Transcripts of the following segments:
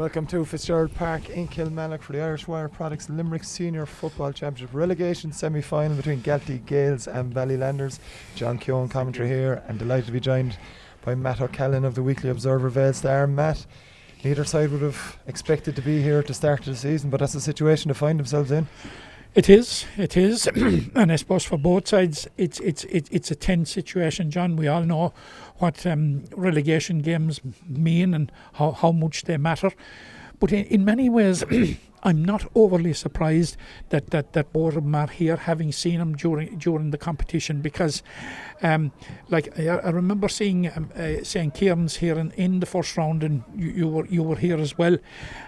Welcome to Fitzgerald Park in Kilmallock for the Irish Wire Products Limerick Senior Football Championship Relegation semi-final between Galtee, Gaels and Ballylanders. John Keoghan commentary here, and delighted to be joined by Matt O'Callaghan of the Weekly Observer Vale Star. Matt, neither side would have expected to be here to start the season, but that's the situation to find themselves in. It is, and I suppose for both sides, it's a tense situation, John. We all know what relegation games mean and how much they matter. But in many ways, I'm not overly surprised that both of them are here, having seen them during the competition, because I remember seeing Kierans here in the first round, and you were here as well.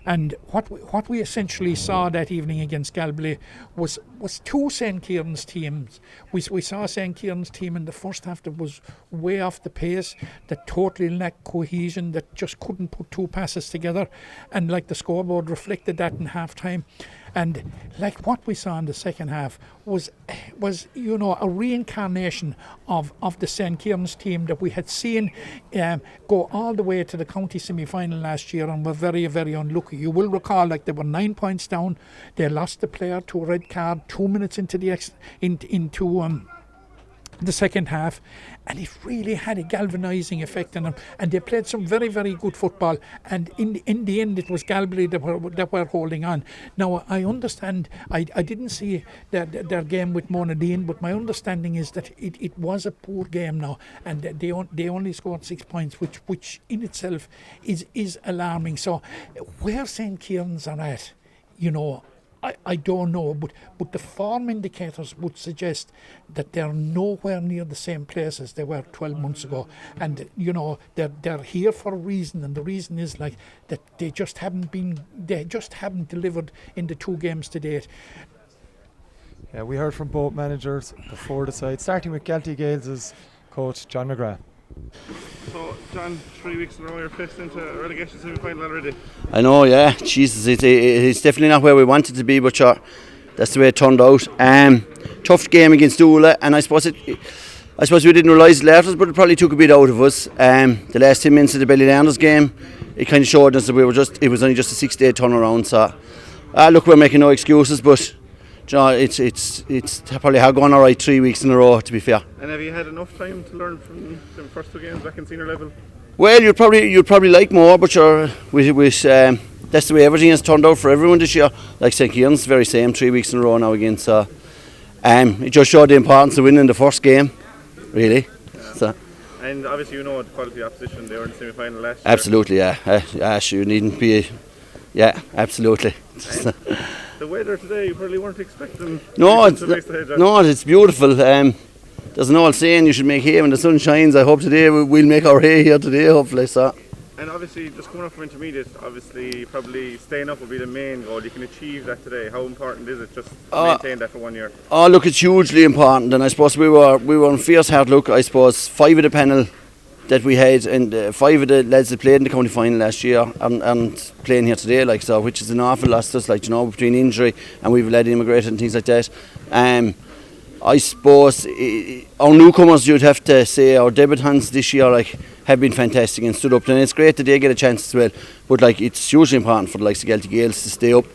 And what we essentially saw that evening against Galtee was two St. Kierans teams. We saw St. Kierans team in the first half that was way off the pace, that totally lacked cohesion, that just couldn't put two passes together, and like the scoreboard reflected that in half time. And like what we saw in the second half was a reincarnation of the St. Kierans team that we had seen go all the way to the county semi-final last year, and were very, very unlucky. You will recall, like, they were 9 points down. They lost the player to a red card 2 minutes into the second half, and it really had a galvanising effect on them, and they played some very, very good football, and in the end it was Galtee that were holding on. Now I understand, I didn't see their game with Monadine, but my understanding is that it was a poor game now, and they only scored 6 points, which in itself is alarming. So where St. Kierans are at, I don't know, but the form indicators would suggest that they're nowhere near the same place as they were 12 months ago. And they're here for a reason, and the reason is that they just haven't delivered in the two games to date. Yeah, we heard from both managers before the side, starting with Galtee Gaels' coach John McGrath. So, John, 3 weeks in a row you're placed into a relegation semi-final already. I know, yeah. Jesus, it's definitely not where we wanted to be, but sure, that's the way it turned out. Tough game against Dula, and I suppose we didn't realise it left us, but it probably took a bit out of us. The last 10 minutes of the Ballylanders game, it kind of showed us that it was only just a 6-day turnaround. So, look, we're making no excuses, but it's probably gone all right 3 weeks in a row, to be fair. And have you had enough time to learn from the first two games back in senior level? Well, you'd probably like more, but sure, that's the way everything has turned out for everyone this year. Like St. Kierans, very same, 3 weeks in a row now again. So it just showed the importance of winning the first game, really. Yeah. So. And obviously the quality opposition, they were in the semi-final last year. Absolutely, yeah. You needn't be, yeah, absolutely. The weather today, you probably weren't expecting. No, it's beautiful. There's an old saying, you should make hay when the sun shines. I hope today we'll make our hay here today, hopefully. So. And obviously, just coming up from intermediate, obviously probably staying up will be the main goal. You can achieve that today. How important is it just to maintain that for 1 year? Oh, look, it's hugely important, and I suppose we were on fierce hard luck. I suppose 5 of the panel that we had, and 5 of the lads that played in the county final last year and playing here today, which is an awful loss to us, between injury and we've led immigrated and things like that. I suppose our newcomers, you'd have to say, our debutants this year have been fantastic and stood up, and it's great that they get a chance as well, but it's hugely important for the likes of Galtee Gaels to stay up.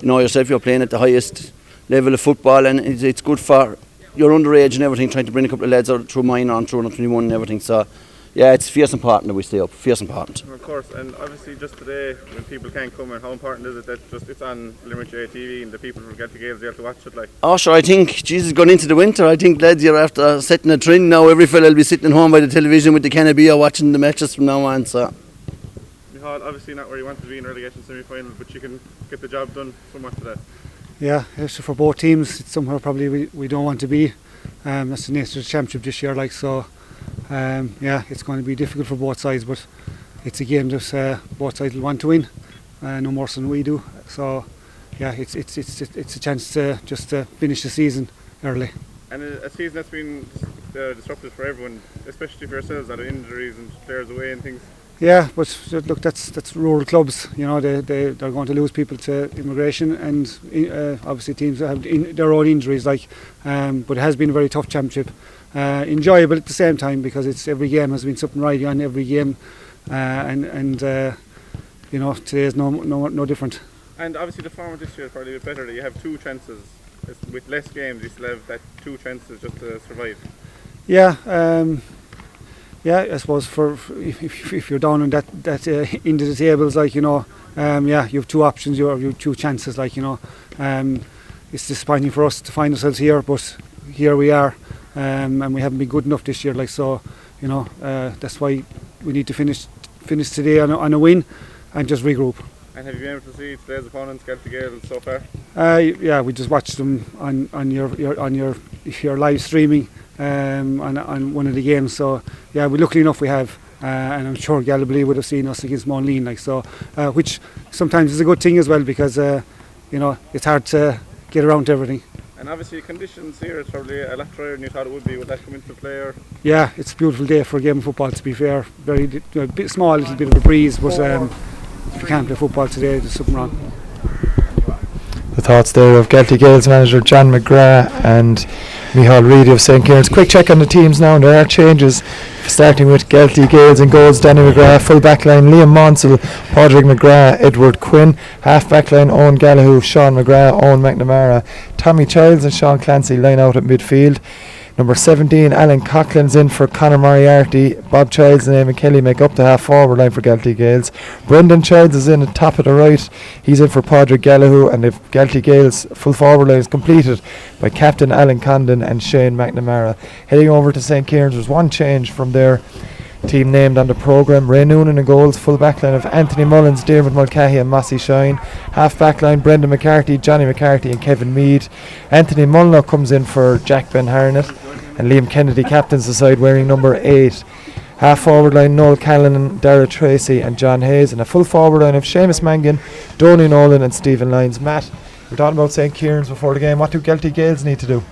You know yourself, you're playing at the highest level of football, and it's good for your underage and everything, trying to bring a couple of lads out through minor and through under 21 and everything. So yeah, it's fierce important that we stay up, fierce important. Of course, and obviously just today, when people can't come, and how important is it that it's on Limerick TV and the people from Galtee Gaels are able to watch it? Oh sure, I think, Jesus, going into the winter, I think lads, you're after setting a trend now. Every fella will be sitting at home by the television with the can of beer watching the matches from now on. So. Michal, obviously not where you want to be in relegation semi-final, but you can get the job done somewhat today. Yeah, so for both teams, it's somewhere probably we don't want to be. That's the nature of the championship this year, it's going to be difficult for both sides, but it's a game that both sides will want to win, no more than we do. So, yeah, it's a chance to just finish the season early. And a season that's been disrupted for everyone, especially for yourselves, out of injuries and players away and things. Yeah, but look, that's rural clubs. They're going to lose people to immigration, and obviously teams that have their own injuries. But it has been a very tough championship. Enjoyable at the same time, because every game has been something riding on every game, and today is no different. And obviously the format this year is probably a bit better. You have 2 chances. With less games, you still have that 2 chances just to survive. Yeah, I suppose if you're down in that into the tables, you have 2 options. You have 2 chances, it's disappointing for us to find ourselves here, but here we are, and we haven't been good enough this year. That's why we need to finish today on a win and just regroup. And have you been able to see today's opponents, Galtee Gaels, so far? Yeah, we just watched them on your live streaming on one of the games. So yeah, we luckily enough we have, and I'm sure Galtee would have seen us against Monaleen, which sometimes is a good thing as well, because it's hard to get around to everything. And obviously conditions here is probably a lot drier than you thought it would be. Would that come into play? Or? Yeah, it's a beautiful day for a game of football, to be fair. Very a bit small, a little bit of a breeze, but if you can't play football today, there's something wrong. The thoughts there of Galtee Gaels manager John McGrath and Micheál Reedy of St. Kierans. Quick check on the teams now, and there are changes, starting with Galtee Gaels in goals: Danny McGrath, full back line Liam Monsell, Padraig McGrath, Edward Quinn, half back line Owen Gallagher, Sean McGrath, Owen McNamara, Tommy Childs and Sean Clancy line out at midfield. Number 17, Alan Coughlin's in for Conor Moriarty. Bob Childs and Eamon Kelly make up the half forward line for Galtee Gaels. Brendan Childs is in at top of the right. He's in for Padraig Gallagher, and if Galtee Gaels full forward line is completed by Captain Alan Condon and Shane McNamara. Heading over to St. Kierans, there's one change from their team named on the programme. Ray Noonan in goals, full back line of Anthony Mullins, Dermot Mulcahy and Mossy Shine. Half back line Brendan McCarthy, Johnny McCarthy and Kevin Mead. Anthony Mulnock comes in for Jack Ben Harnett, and Liam Kennedy captains the side wearing number 8. Half forward line Noel Callan, Dara Tracy and John Hayes, and a full forward line of Seamus Mangan, Donny Nolan and Stephen Lyons. Matt, we're talking about St. Kierans before the game. What do Galtee Gaels need to do?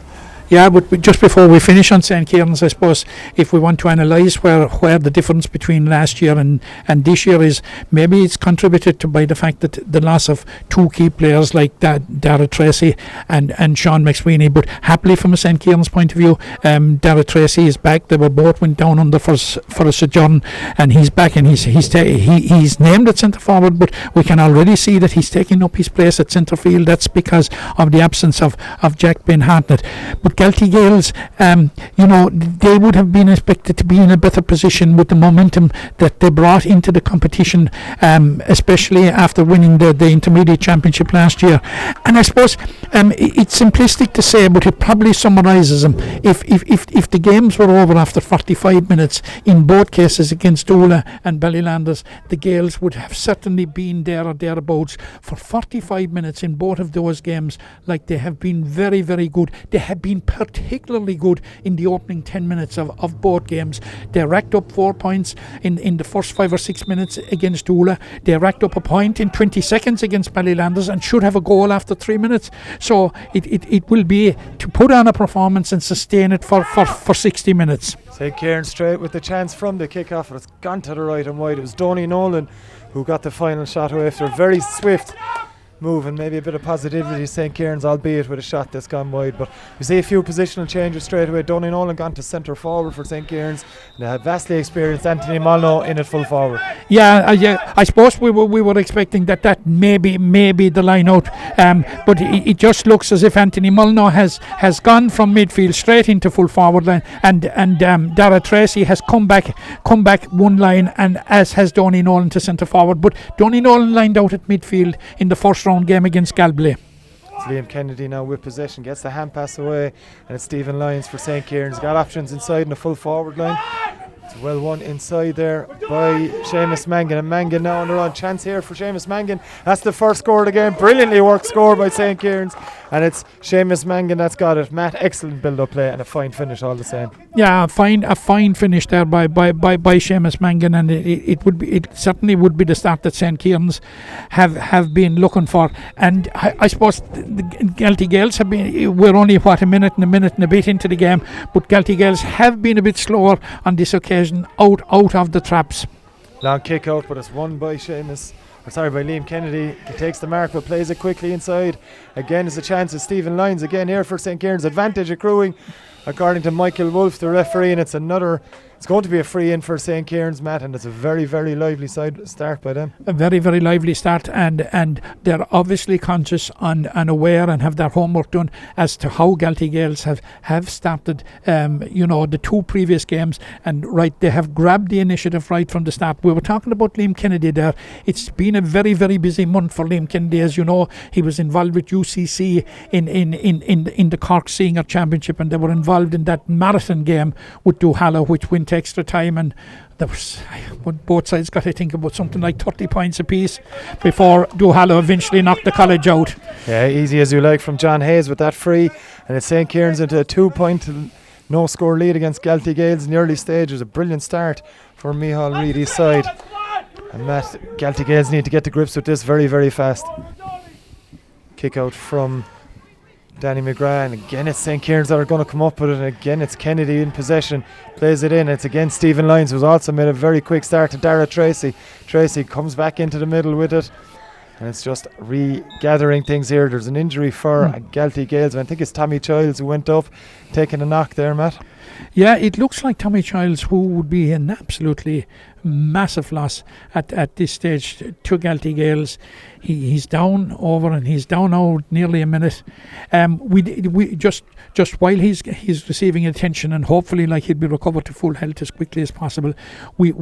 Yeah, but just before we finish on St. Kierans, I suppose if we want to analyse where the difference between last year and this year is, maybe it's contributed to by the fact that the loss of 2 key players like Dara Tracy and Sean McSweeney. But happily, from a St. Kierans point of view, Dara Tracy is back. They were both went down under for a sojourn, and he's back, and he's named at centre forward, but we can already see that he's taking up his place at centre field. That's because of the absence of Jack Ben Hartnett. But Galtee Gaels, they would have been expected to be in a better position with the momentum that they brought into the competition, especially after winning the intermediate championship last year. And I suppose it's simplistic to say, but it probably summarises them. If the games were over after 45 minutes, in both cases against Ula and Ballylanders, the Gaels would have certainly been there or thereabouts for 45 minutes in both of those games. Like, they have been very, very good. They have been particularly good in the opening 10 minutes of both games. They racked up 4 points in the first 5 or 6 minutes against Ula. They racked up a point in 20 seconds against Ballylanders and should have a goal after 3 minutes. So it will be to put on a performance and sustain it for 60 minutes. St. Kierans straight with the chance from the kick-off, and it's gone to the right and wide. It was Donny Nolan who got the final shot away after a very swift move, and maybe a bit of positivity. St. Kierans, albeit with a shot that's gone wide, but we see a few positional changes straight away. Donny Nolan gone to centre forward for St. Kierans, and a vastly experienced Anthony Molyneux in at full forward. Yeah, I suppose we were expecting that maybe the line out, but it just looks as if Anthony Molyneux has gone from midfield straight into full forward line, and Dara Tracy has come back one line, and as has Donny Nolan to centre forward. But Donny Nolan lined out at midfield in the first round game against Galtee. It's Liam Kennedy now with possession, gets the hand pass away, and it's Stephen Lyons for St. Kierans. Got options inside in the full forward line. It's well won inside there by Seamus Mangan, and Mangan now on the run. Chance here for Seamus Mangan. That's the first score of the game. Brilliantly worked score by St. Kierans, and it's Seamus Mangan that's got it. Matt, excellent build-up play and a fine finish all the same. Yeah, a fine finish there by Seamus Mangan, and it certainly would be the start that St. Kierans have been looking for. And I suppose the Galtee Gaels have been. We're only a minute and a bit into the game, but Galtee Gaels have been a bit slower on this occasion out of the traps. Long kick out, but it's won by Liam Kennedy. He takes the mark but plays it quickly inside. Again, it's a chance of Stephen Lyons again here for St. Kierans. Advantage accruing according to Michael Wolfe, the referee, and it's going to be a free in for St. Kierans, Matt, and it's a very, very lively start by them. A very, very lively start, and they're obviously conscious and aware and have their homework done as to how Galtee Gaels have started, the 2 previous games, and they have grabbed the initiative right from the start. We were talking about Liam Kennedy there. It's been a very, very busy month for Liam Kennedy. As you know, he was involved with UCC in the Cork Senior Championship, and they were involved in that marathon game with Duhallow, which went extra time, and there was both sides got to think about something like 30 points apiece before Duhallow eventually knocked the college out. Yeah, easy as you like from John Hayes with that free, and it's St. Kierans into a 2-point no score lead against Galtee Gaels in the early stages. A brilliant start for Micheál Reedy's side, and Matt, Galtee Gaels need to get to grips with this very, very fast. Kick out from Danny McGrath, and again it's St. Kierans that are going to come up with it, and again it's Kennedy in possession, plays it in. It's again Stephen Lyons, who's also made a very quick start to Dara Tracy. Tracy comes back into the middle with it, and it's just regathering things here. There's an injury for Galtee Gaels, and I think it's Tommy Childs who went up taking a knock there, Matt. Yeah, it looks like Tommy Childs, who would be an absolutely massive loss at this stage to Galtee Gaels. He's down over, and he's down now nearly a minute. We just while he's receiving attention, and hopefully he'll be recovered to full health as quickly as possible. We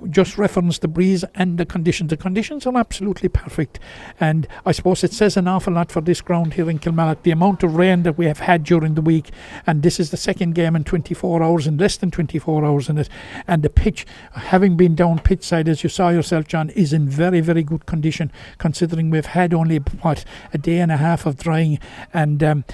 just referenced the breeze and the conditions. The conditions are absolutely perfect, and I suppose it says an awful lot for this ground here in Kilmallock. The amount of rain that we have had during the week, and this is the second game in 24 hours, in less than 24 hours in it, and the pitch, having been down pitch side, as you saw yourself, John, is in very, very good condition, considering we've had only a day and a half of drying. And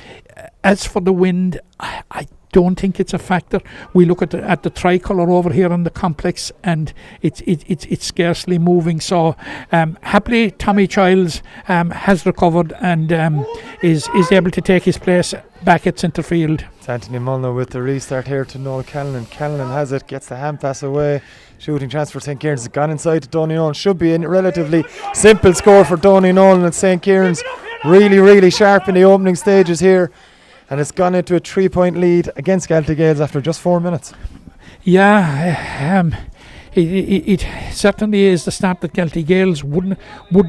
as for the wind, I don't think it's a factor. We look at the tricolour over here on the complex, and it's scarcely moving. So happily Tommy Childs has recovered and is able to take his place back at centre field. It's Anthony Mulner with the restart here to Noel Callan. Callan has it, gets the hand pass away. Shooting chance for St. Kierans has gone inside to Donny Nolan. Should be a relatively simple score for Donny Nolan, and St. Kierans really, really sharp in the opening stages here. And it's gone into a 3-point lead against Galtee Gaels after just 4 minutes. Yeah, it certainly is the start that Galtee Gaels would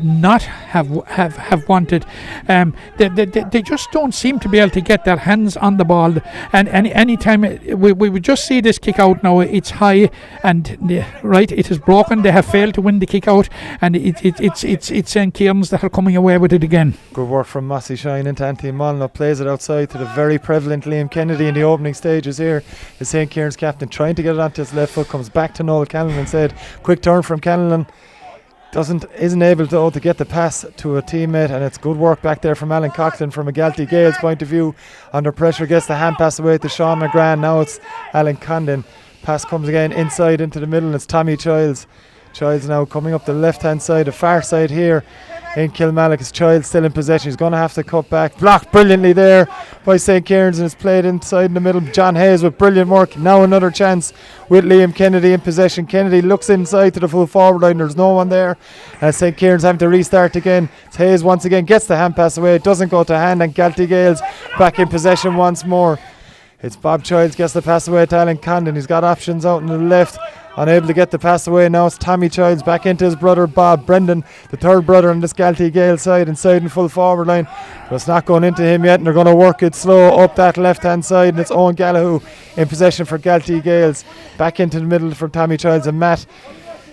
not have wanted. They just don't seem to be able to get their hands on the ball. And any time we would just see this kick out now, it's high and it is broken. They have failed to win the kick out, and it's St. Kierans that are coming away with it again. Good work from Mossy Shine into Anthony Molyneux. Plays it outside to the very prevalent Liam Kennedy in the opening stages here. The St. Kierans captain trying to get it onto his left foot, comes back to Noel Callan said. Quick turn from Callan, isn't able to get the pass to a teammate, and it's good work back there from Alan Coughlin from a Galtee Gaels point of view. Under pressure, gets the hand pass away to Sean McGrath. Now it's Alan Condon. Pass comes again inside into the middle, and it's Tommy Childs. Childs now coming up the left hand side, the far side here in Kilmallock. His Childs still in possession. He's going to have to cut back. Blocked brilliantly there by St. Kierans, and it's played inside in the middle. John Hayes with brilliant work. Now another chance with Liam Kennedy in possession. Kennedy looks inside to the full forward line. There's no one there, and St. Kierans having to restart again. It's Hayes once again, gets the hand pass away. It doesn't go to hand, and Galtee Gaels back in possession once more. It's Bob Childs gets the pass away to Alan Condon. He's got options out on the left, unable to get the pass away. Now it's Tommy Childs back into his brother Bob Brendan, the third brother on this Galtee Gaels side, inside in full forward line, but it's not going into him yet, and they're going to work it slow up that left hand side, and it's Owen Gallagher in possession for Galtee Gaels. Back into the middle for Tommy Childs, and Matt,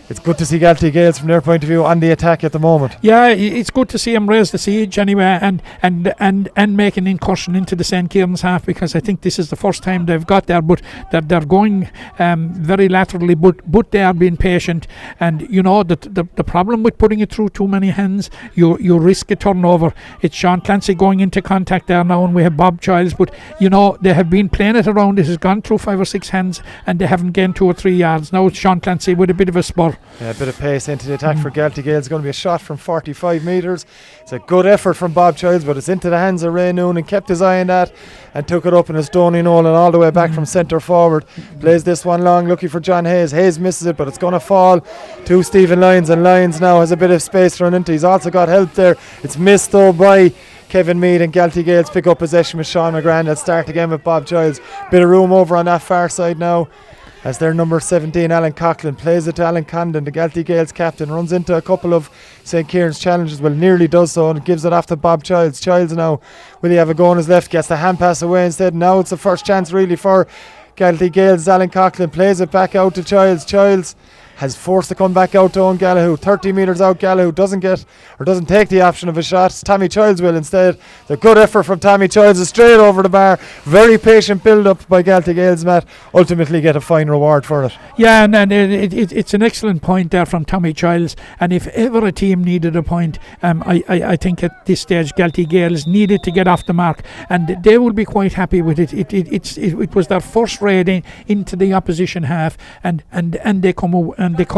it's good to see Galtee Gaels from their point of view on the attack at the moment. Yeah, it's good to see them raise the siege anyway, and make an incursion into the St. Kierans half, because I think this is the first time they've got there, but they're going very laterally, but they are being patient. And you know the problem with putting it through too many hands, you risk a turnover. It's Sean Clancy going into contact there now, and we have Bob Childs, but you know they have been playing it around. It has gone through 5 or 6 hands, and they haven't gained 2 or 3 yards. Now it's Sean Clancy with a bit of a spur. Yeah, a bit of pace into the attack for Galtee Gaels. It's going to be a shot from 45 metres. It's a good effort from Bob Childs, but it's into the hands of Ray Noon, and kept his eye on that and took it up, and it's Donny Nolan all the way back from centre forward. Plays this one long, looking for John Hayes. Hayes misses it, but it's going to fall to Stephen Lyons, and Lyons now has a bit of space to run into. He's also got help there. It's missed though by Kevin Mead and Galtee Gaels pick up possession with Sean McGran. They'll start again with Bob Giles. Bit of room over on that far side now, as their number 17, Alan Coughlin, plays it to Alan Condon. The Galtee Gaels captain runs into a couple of St. Kieran's challenges, well, nearly does so, and gives it off to Bob Childs. Childs now, will he have a go on his left? Gets the hand pass away instead. Now it's the first chance really for Galtee Gaels. Alan Coughlin plays it back out to Childs. Childs has forced to come back out to Owen Gallagher. 30 metres out, Gallagher doesn't take the option of a shot. Tommy Childs will instead. The good effort from Tommy Childs is straight over the bar. Very patient build up by Galtee Gaels, Matt. Ultimately get a fine reward for it. Yeah, and it's an excellent point there from Tommy Childs. And if ever a team needed a point, I think at this stage Galtee Gaels needed to get off the mark, and they will be quite happy with it. It was their first raid into the opposition half, and they come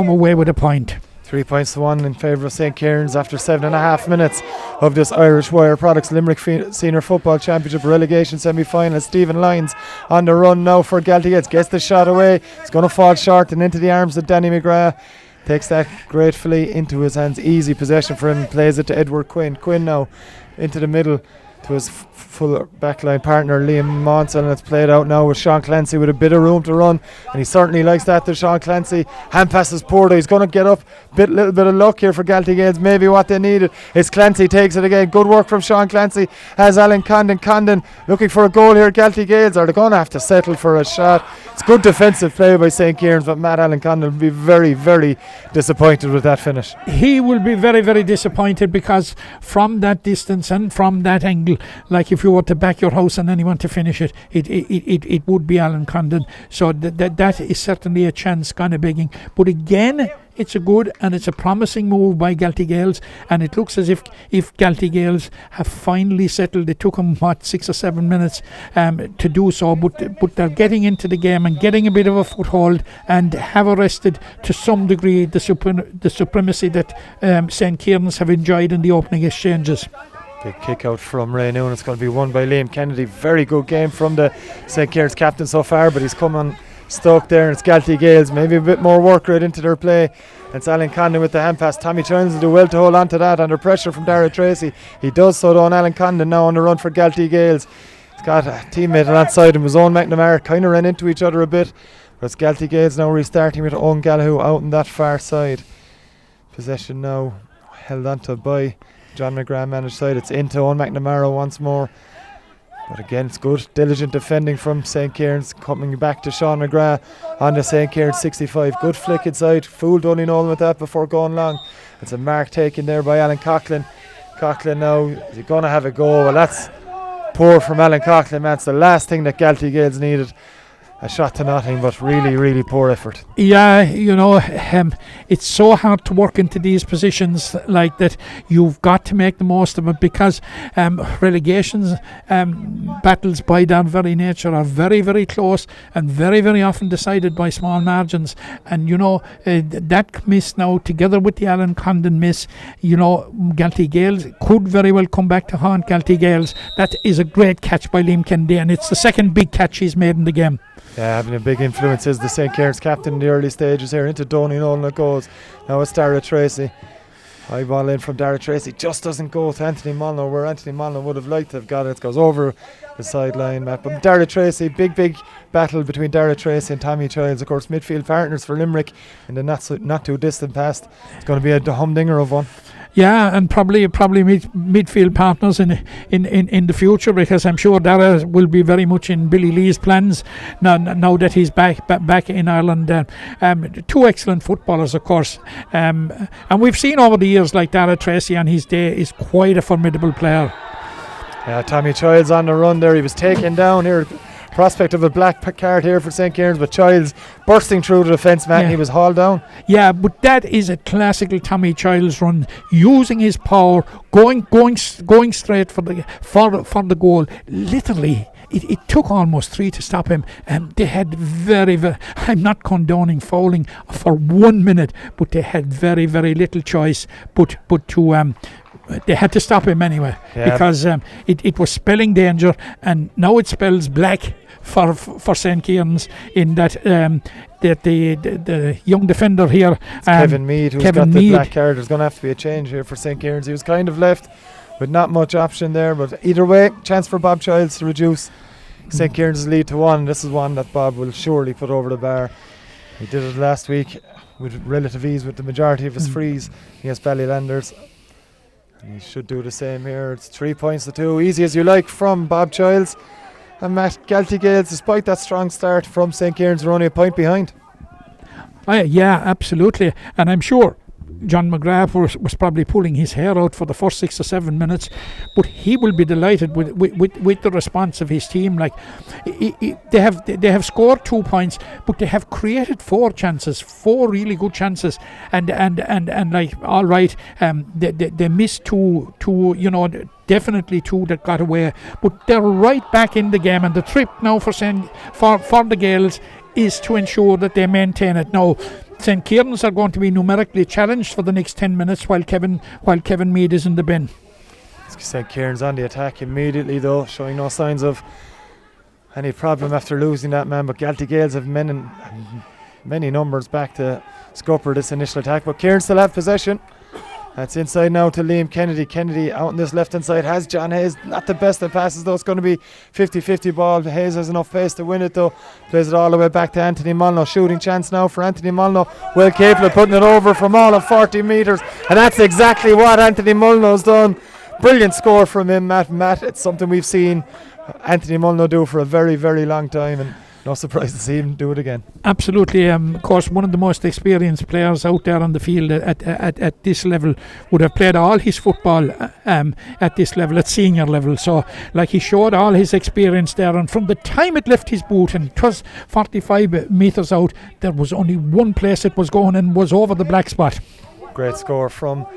away with a point. 3 points to 1 in favour of St. Kieran's after 7.5 minutes of this Irish Wire Products Limerick Senior Football Championship relegation semi-final. Stephen Lyons on the run now for Galtee Gaels. Gets the shot away. It's going to fall short and into the arms of Danny McGrath. Takes that gratefully into his hands. Easy possession for him. Plays it to Edward Quinn. Quinn now into the middle to his full backline partner Liam Monson, and it's played out now with Sean Clancy with a bit of room to run, and he certainly likes that to Sean Clancy. Hand passes poor, he's going to get up. Little bit of luck here for Galtee Gaels, maybe what they needed. It's Clancy takes it again. Good work from Sean Clancy. Has Alan Condon looking for a goal here. Galtee Gaels, are they going to have to settle for a shot? It's good defensive play by St. Kieran's, but Matt Alan Condon will be very, very disappointed with that finish. He will be very, very disappointed, because from that distance and from that angle, like if you were to back your house and then you want to finish it, it would be Alan Condon. So that is certainly a chance kind of begging. But again, it's a good and it's a promising move by Galtee Gaels, and it looks as if Galtee Gaels have finally settled. It took them 6 or 7 minutes to do so, but they're getting into the game and getting a bit of a foothold, and have arrested to some degree the supremacy that St. Kieran's have enjoyed in the opening exchanges. Big kick out from Ray Noon. It's going to be won by Liam Kennedy. Very good game from the St. Kieran's captain so far, but he's come on stuck there, and it's Galtee Gaels. Maybe a bit more work right into their play. It's Alan Condon with the hand pass. Tommy Childs will do well to hold on to that under pressure from Dara Tracy. He does so though, and Alan Condon now on the run for Galtee Gaels. He's got a teammate alongside him, his own McNamara. Kind of ran into each other a bit, but it's Galtee Gaels now restarting with Owen Gallagher out on that far side. Possession now held on to by John McGrath managed side. It's into Owen McNamara once more. But again, it's good, diligent defending from St. Kieran's. Coming back to Sean McGrath on the St. Kieran's 65. Good flick inside. Fooled Donegal with that before going long. It's a mark taken there by Alan Coughlin. Coughlin now, is he going to have a go? Well, that's poor from Alan Coughlin. That's the last thing that Galtee Gaels needed. A shot to nothing, but really, really poor effort. Yeah, it's so hard to work into these positions like that. You've got to make the most of it, because relegations battles by their very nature are very, very close and very, very often decided by small margins. And that miss now, together with the Alan Condon miss, Galtee Gaels could very well come back to haunt Galtee Gaels. That is a great catch by Liam Kennedy, and it's the second big catch he's made in the game. Yeah, having a big influence is the St. Kieran's captain in the early stages here. Into Donegal it goes. Now it's Dara Tracy. High ball in from Dara Tracy. Just doesn't go to Anthony Molyneux, where Anthony Molyneux would have liked to have got it. It goes over the sideline, Matt. But Dara Tracy, big battle between Dara Tracy and Tommy Childs. Of course, midfield partners for Limerick in the not too distant past. It's going to be a humdinger of one. Yeah, and probably midfield partners in the future, because I'm sure Dara will be very much in Billy Lee's plans now that he's back in Ireland. Two excellent footballers, of course, and we've seen over the years like Dara Tracy on his day is quite a formidable player. Yeah, Tommy Childs on the run there. He was taken down here. Prospect of a black card here for St. Kieran's, but Childs bursting through the defence, man. Yeah. He was hauled down. Yeah, but that is a classical Tommy Childs run, using his power, going straight for the goal. Literally, it took almost 3 to stop him. They had very, I'm not condoning fouling for 1 minute, but they had very, very little choice but to they had to stop him anyway, because it was spelling danger, and now it spells black for St. Kieran's, in that that the young defender here, Kevin Mead, who's got the black card. There's going to have to be a change here for St. Kieran's. He was kind of left with not much option there. But either way, chance for Bob Childs to reduce St. Kieran's lead to 1. This is one that Bob will surely put over the bar. He did it last week with relative ease with the majority of his frees against Ballylanders. And he should do the same here. It's 3 points to 2. Easy as you like from Bob Childs. And Matt, Galtee Gaels, despite that strong start from St. Kieran's, are only a point behind. Yeah, absolutely. And I'm sure John McGrath was probably pulling his hair out for the first 6 or 7 minutes, but he will be delighted with the response of his team. Like they have scored 2 points, but they have created 4 chances, 4 really good chances, and like all right, they missed two, definitely 2 that got away, but they're right back in the game. And the trip now for the Gaels is to ensure that they maintain it. Now, St. Kierans are going to be numerically challenged for the next 10 minutes while Kevin Mead is in the bin. St. Kieran's on the attack immediately though, showing no signs of any problem after losing that man. But Galtee Gaels have many numbers back to scupper this initial attack. But Kieran still have possession. That's inside now to Liam Kennedy. Kennedy out on this left hand side has John Hayes. Not the best of passes though. It's going to be 50-50 ball. Hayes has enough pace to win it though. Plays it all the way back to Anthony Molyneux. Shooting chance now for Anthony Molyneux. Well capable of putting it over from all of 40 metres. And that's exactly what Anthony Molyneux's done. Brilliant score from him, Matt. It's something we've seen Anthony Molyneux do for a very, very long time. And no surprise to see him do it again. Absolutely. Of course, one of the most experienced players out there on the field at this level, would have played all his football at this level, at senior level. So, like, he showed all his experience there. And from the time it left his boot, and it was 45 metres out, there was only one place it was going, and was over the black spot. Great score from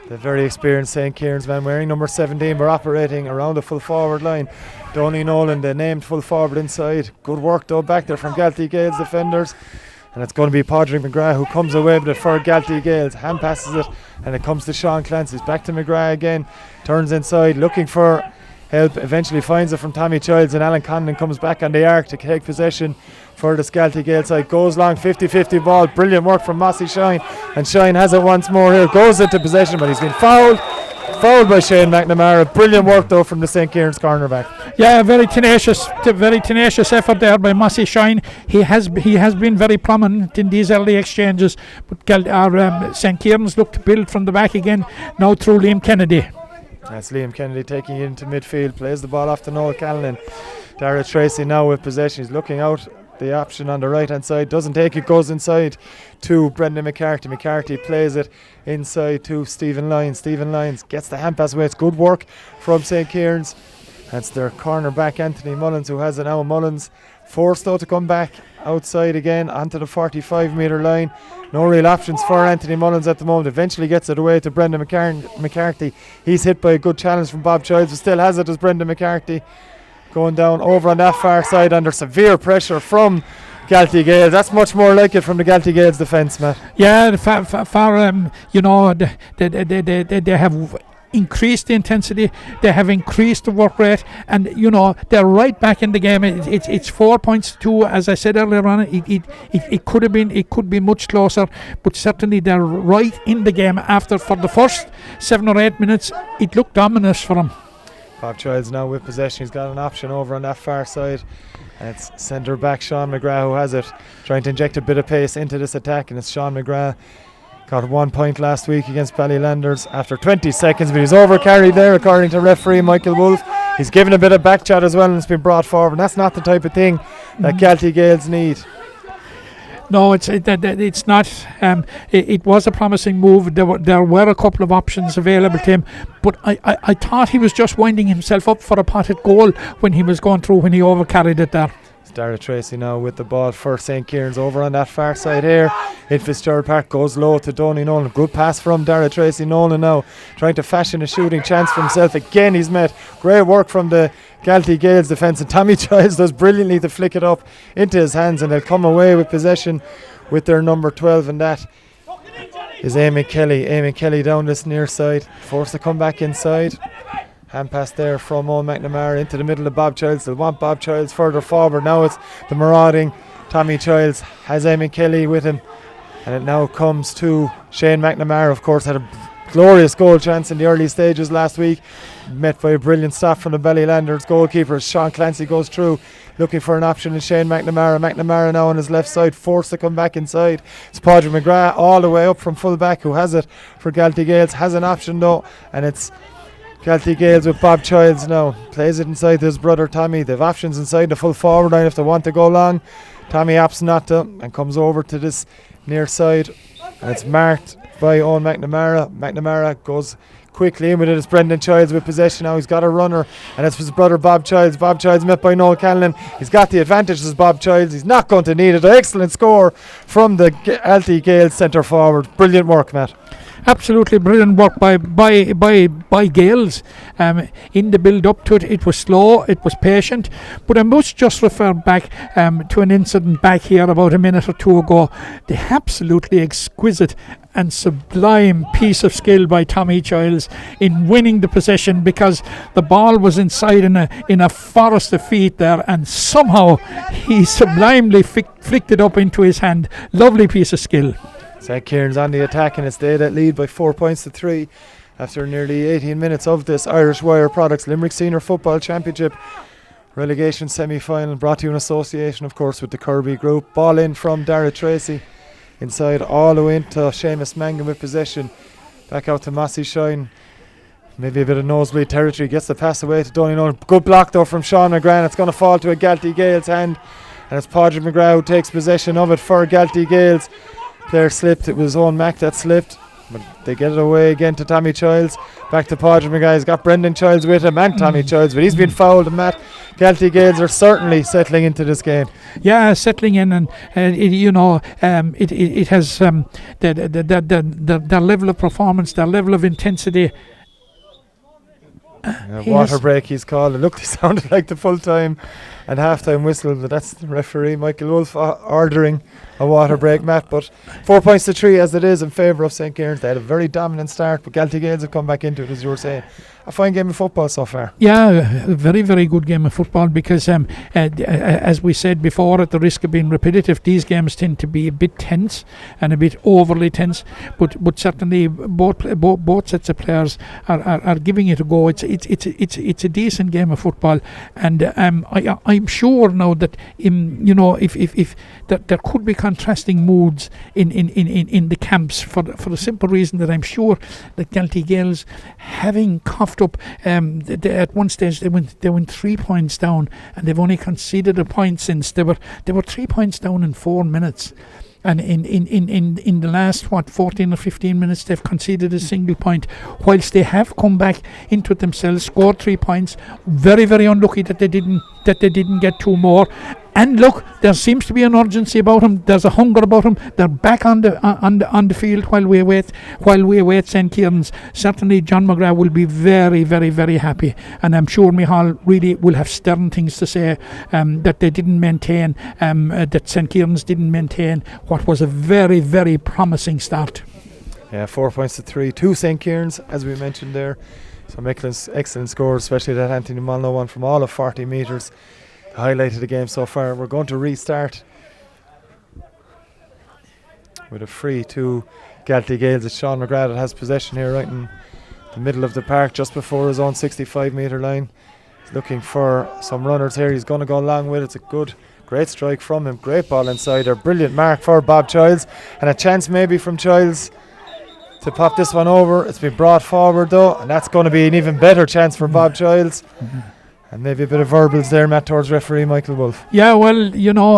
the very experienced St. Kieran's man wearing number 17. We're operating around the full forward line. Donny Nolan, the named full forward inside. Good work though back there from Galtee Gaels defenders. And it's going to be Padraig McGrath who comes away with it for Galtee Gaels. Hand passes it and it comes to Sean Clancy's. Back to McGrath again. Turns inside looking for help. Eventually finds it from Tommy Childs, and Alan Conlon comes back on the arc to take possession for the Galtee Gaels side. Goes long, 50-50 ball. Brilliant work from Mossy Shine. And Shine has it once more here. Goes into possession, but he's been fouled by Shane McNamara. Brilliant work though from the St. Kieran's cornerback. Yeah, very tenacious effort there by Mossy Shine. He has been very prominent in these early exchanges, but St. Kieran's look to build from the back again now through Liam Kennedy. That's Liam Kennedy taking it into midfield, plays the ball off to Noel Callan. Dara Tracy now with possession. He's looking out the option on the right hand side, doesn't take it, goes inside to Brendan McCarthy. McCarthy plays it inside to Stephen Lyons. Stephen Lyons gets the hand pass away. It's good work from St. Kieran's. That's their corner back Anthony Mullins who has it now. Mullins forced though to come back outside again onto the 45 metre line. No real options for Anthony Mullins at the moment. Eventually gets it away to Brendan McCarthy. He's hit by a good challenge from Bob Childs, who still has it as Brendan McCarthy. Going down over on that far side under severe pressure from Galtee Gaels. That's much more like it from the Galtee Gaels defence, Matt. Yeah, they have increased the intensity, they have increased the work rate, and they're right back in the game. It's 4 points to 2, as I said earlier on. It could be much closer, but certainly they're right in the game. For the first 7 or 8 minutes, it looked ominous for them. Bob Childs now with possession. He's got an option over on that far side, and it's centre back Sean McGrath who has it, trying to inject a bit of pace into this attack. And it's Sean McGrath, got 1 point last week against Ballylanders after 20 seconds, but he's over carried there according to referee Michael Wolfe. He's given a bit of back chat as well, and it's been brought forward, and that's not the type of thing that Galtee Gaels need. No, it's not. It was a promising move. There were a couple of options available to him, but I thought he was just winding himself up for a potted goal when he was going through, when he overcarried it there. It's Dara Tracy now with the ball for St. Kieran's over on that far side here in Fitzgerald Park. Goes low to Donny Nolan. Good pass from Dara Tracy. Nolan now trying to fashion a shooting chance for himself. Again he's met. Great work from the Galtee Gaels defence, and Tommy Childs does brilliantly to flick it up into his hands, and they'll come away with possession with their number 12, and that is Eamon Kelly. Eamon Kelly down this near side, forced to come back inside. Hand pass there from Owen McNamara into the middle of Bob Childs. They'll want Bob Childs further forward. Now it's the marauding Tommy Childs, has Eamon Kelly with him, and it now comes to Shane McNamara. Of course, had a glorious goal chance in the early stages last week, met by a brilliant stop from the Ballylanders goalkeeper. Sean Clancy goes through, looking for an option in Shane McNamara. McNamara now on his left side, forced to come back inside. It's Padraig McGrath all the way up from full back, who has it for Galtee Gaels. Has an option though, and it's Galtee Gaels with Bob Childs now. Plays it inside to his brother Tommy. They have options inside the full forward line if they want to go long. Tommy opts not to and comes over to this near side, and it's marked by Owen McNamara. McNamara goes quickly in with it. It's Brendan Childs with possession now. He's got a runner, and it's his brother Bob Childs. Bob Childs met by Noel Canlan. He's got the advantage as Bob Childs. He's not going to need it. Excellent score from the Galtee Gaels centre forward. Brilliant work, Matt. Absolutely brilliant work by Gaels. In the build up to it, it was slow, it was patient, but I must just refer back to an incident back here about a minute or two ago. The absolutely exquisite and sublime piece of skill by Tommy Childs in winning the possession, because the ball was inside in a forest of feet there, and somehow he sublimely flicked it up into his hand. Lovely piece of skill. St. Kierans on the attack, and it's they that lead by 4 points to 3 after nearly 18 minutes of this Irish Wire Products Limerick Senior Football Championship relegation semi-final, brought to you in association of course with the Kirby Group. Ball in from Dara Tracy inside, all the way into Seamus Mangan with possession, back out to Massey Shine, maybe a bit of nosebleed territory, gets the pass away to Donny Nolan. Good block though from Sean McGrath. It's going to fall to a Galtee Gaels hand, and it's Padraig McGrath who takes possession of it for Galtee Gaels. Player slipped. It was Owen Mack that slipped, but they get it away again to Tommy Childs. Back to Padraig McGrath. He's got Brendan Childs with him and Tommy Childs, but he's been fouled. And Matt, Galtee Gaels are certainly settling into this game. Yeah, settling in, and it has their level of performance, their level of intensity. Water break he's called. It looked, he sounded like the full time and half time whistle, but that's the referee Michael Wolfe ordering a water break, Matt. But 4 points to 3 as it is in favour of St. Kierans. They had a very dominant start, but Galtee Gaels have come back into it, as you were saying. A fine game of football so far. Yeah, a very, very good game of football, because as we said before, at the risk of being repetitive, these games tend to be a bit tense and a bit overly tense, but certainly both sets of players are giving it a go. It's a decent game of football, and I'm sure now that if that there could be contrasting moods in the camps for the simple reason that I'm sure that Galtee Gaels, having coughed up at one stage they went 3 points down, and they've only conceded a point since. They were 3 points down in 4 minutes, and in the last 14 or 15 minutes they've conceded a single point, whilst they have come back into it themselves, scored 3 points. Very, very unlucky that they didn't get 2 more. And look, there seems to be an urgency about them. There's a hunger about them. They're back on the field while we await St. Kierans. Certainly, John McGrath will be very, very, very happy, and I'm sure Michal really will have stern things to say that they didn't maintain, that St. Kierans didn't maintain what was a very, very promising start. Yeah, 4 points to 3 to St. Kierans, as we mentioned there. So excellent scores, especially that Anthony Molyneux one from all of 40 metres. Highlight of the game so far. We're going to restart with a free to Galtee Gaels. It's Sean McGrath that has possession here right in the middle of the park, just before his own 65-metre line. He's looking for some runners here. He's going to go along with it. It's a great strike from him. Great ball inside there. Brilliant mark for Bob Childs, and a chance maybe from Childs to pop this one over. It's been brought forward though, and that's going to be an even better chance for Bob Childs. And maybe a bit of verbals there, Matt, towards referee Michael Wolfe. Yeah, well,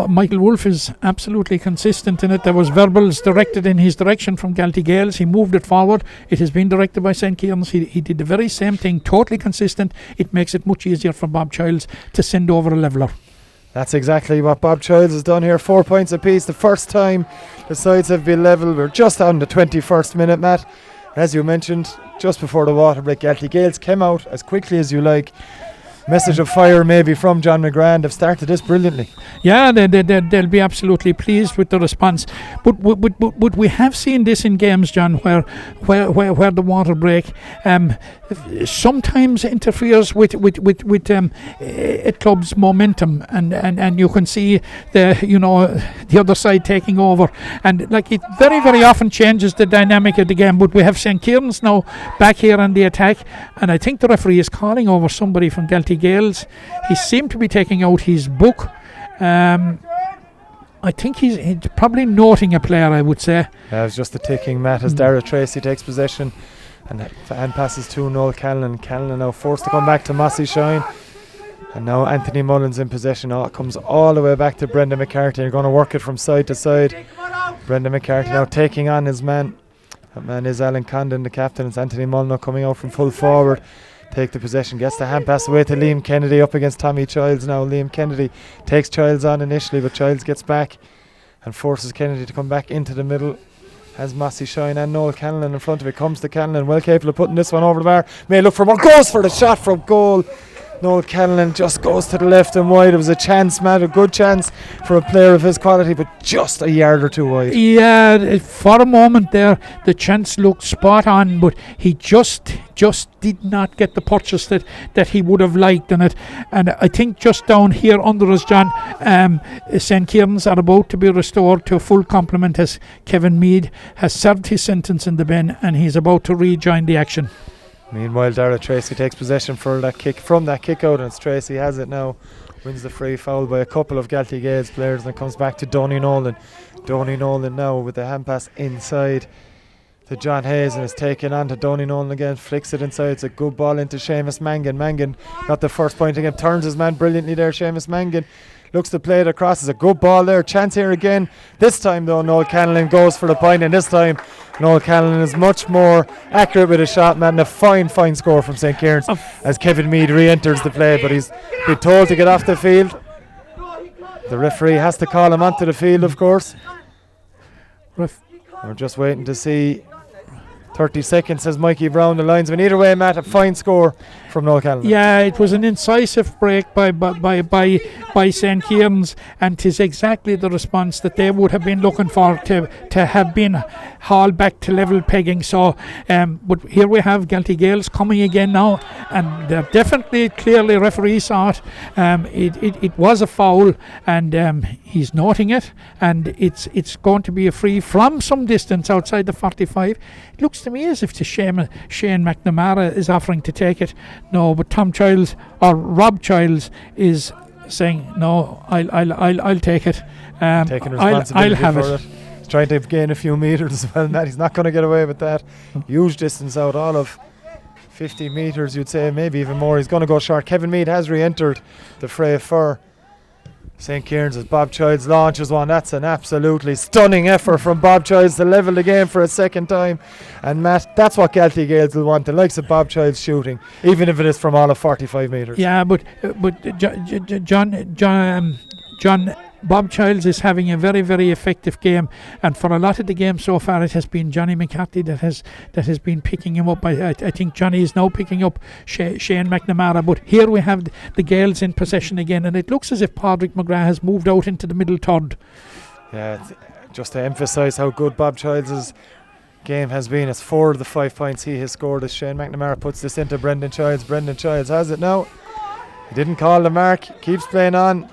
Michael Wolfe is absolutely consistent in it. There was verbals directed in his direction from Galtee Gaels. He moved it forward. It has been directed by St. Kierans. He did the very same thing, totally consistent. It makes it much easier for Bob Childs to send over a leveller. That's exactly what Bob Childs has done here. 4 points apiece. The first time the sides have been level. We're just on the 21st minute, Matt. As you mentioned, just before the water break, Galtee Gaels came out as quickly as you like. message of fire maybe from John McGrath. They've started this brilliantly. Yeah, they'll be absolutely pleased with the response. But we have seen this in games, John, where the water break sometimes interferes with a club's momentum, and you can see the other side taking over, and like it very often changes the dynamic of the game. But we have St. Kierans now back here on the attack, and I think the referee is calling over somebody from Galtee Gaels. He seemed to be taking out his book. I think he's probably noting a player, I would say. It was just a ticking, Matt, as Dara Tracy takes possession and passes to Noel Callan. Callan now forced to come back to Mossy Shine. And now Anthony Mullins in possession. It comes all the way back to Brendan McCarthy. They're going to work it from side to side. Brendan McCarthy now taking on his man. That man is Alan Condon, the captain. It's Anthony Mullins coming out from full forward. Take the possession, gets the hand pass away to Liam Kennedy up against Tommy Childs now. Liam Kennedy takes Childs on initially, but Childs gets back and forces Kennedy to come back into the middle. Has Mossy Shine and Noel Canlan in front of it. Comes to Canlan, well capable of putting this one over the bar. May look for more, goes for the shot from goal. Noel Canlan just goes to the left and wide. It was a chance, Matt, a good chance for a player of his quality, but just a yard or two wide. Yeah, for a moment there, the chance looked spot on, but he just did not get the purchase that he would have liked in it. And I think just down here under us, John, St. Kierans are about to be restored to a full complement as Kevin Meade has served his sentence in the bin and he's about to rejoin the action. Meanwhile, Dara Tracy takes possession for that kick from that kick out, and it's Tracy has it now. Wins the free foul by a couple of Galtee Gaels players, and it comes back to Donny Nolan. Donny Nolan now with the hand pass inside to John Hayes, and is taken on to Donny Nolan again. Flicks it inside. It's a good ball into Seamus Mangan. Mangan got the first point again. Turns his man brilliantly there. Seamus Mangan looks to play it across. It's a good ball there. Chance here again. This time though, Noel Canlan goes for the point, and this time Noel Canlan is much more accurate with a shot, man. A fine score from St. Kierans as Kevin Meade re-enters the play, but he's been told to get off the field. The referee has to call him onto the field, of course. We're just waiting to see. 30 seconds, says Mikey Brown, the linesman. Either way, Matt, a fine score from Noel Callan. Yeah, it was an incisive break by St. Kierans, and 'tis exactly the response that they would have been looking for to have been hauled back to level pegging. So, but here we have Galtee Gaels coming again now, and they're definitely, clearly, referee saw it. It was a foul, and he's noting it, and it's going to be a free from some distance outside the 45. It looks to me as if Shane McNamara is offering to take it. No, but Tom Childs or Rob Childs is saying no. I'll take it. Taking responsibility I'll have for it. He's trying to gain a few metres as well, Matt. He's not going to get away with that. Huge distance out, all of 50 metres, you'd say, maybe even more. He's going to go short. Kevin Meade has re-entered the fray for St. Kierans as Bob Childs launches one. That's an absolutely stunning effort from Bob Childs to level the game for a second time. And Matt, that's what Galtee Gaels will want. The likes of Bob Childs shooting, even if it is from all of 45 metres. Yeah, but John, Bob Childs is having a very, very effective game, and for a lot of the game so far, it has been Johnny McCarthy that has been picking him up. I think Johnny is now picking up Shane McNamara, but here we have the Gaels in possession again, and it looks as if Padraig McGrath has moved out into the middle third. Yeah, just to emphasise how good Bob Childs' game has been, it's 4 of the 5 points he has scored as Shane McNamara puts this into Brendan Childs. Brendan Childs has it now. He didn't call the mark, keeps playing on.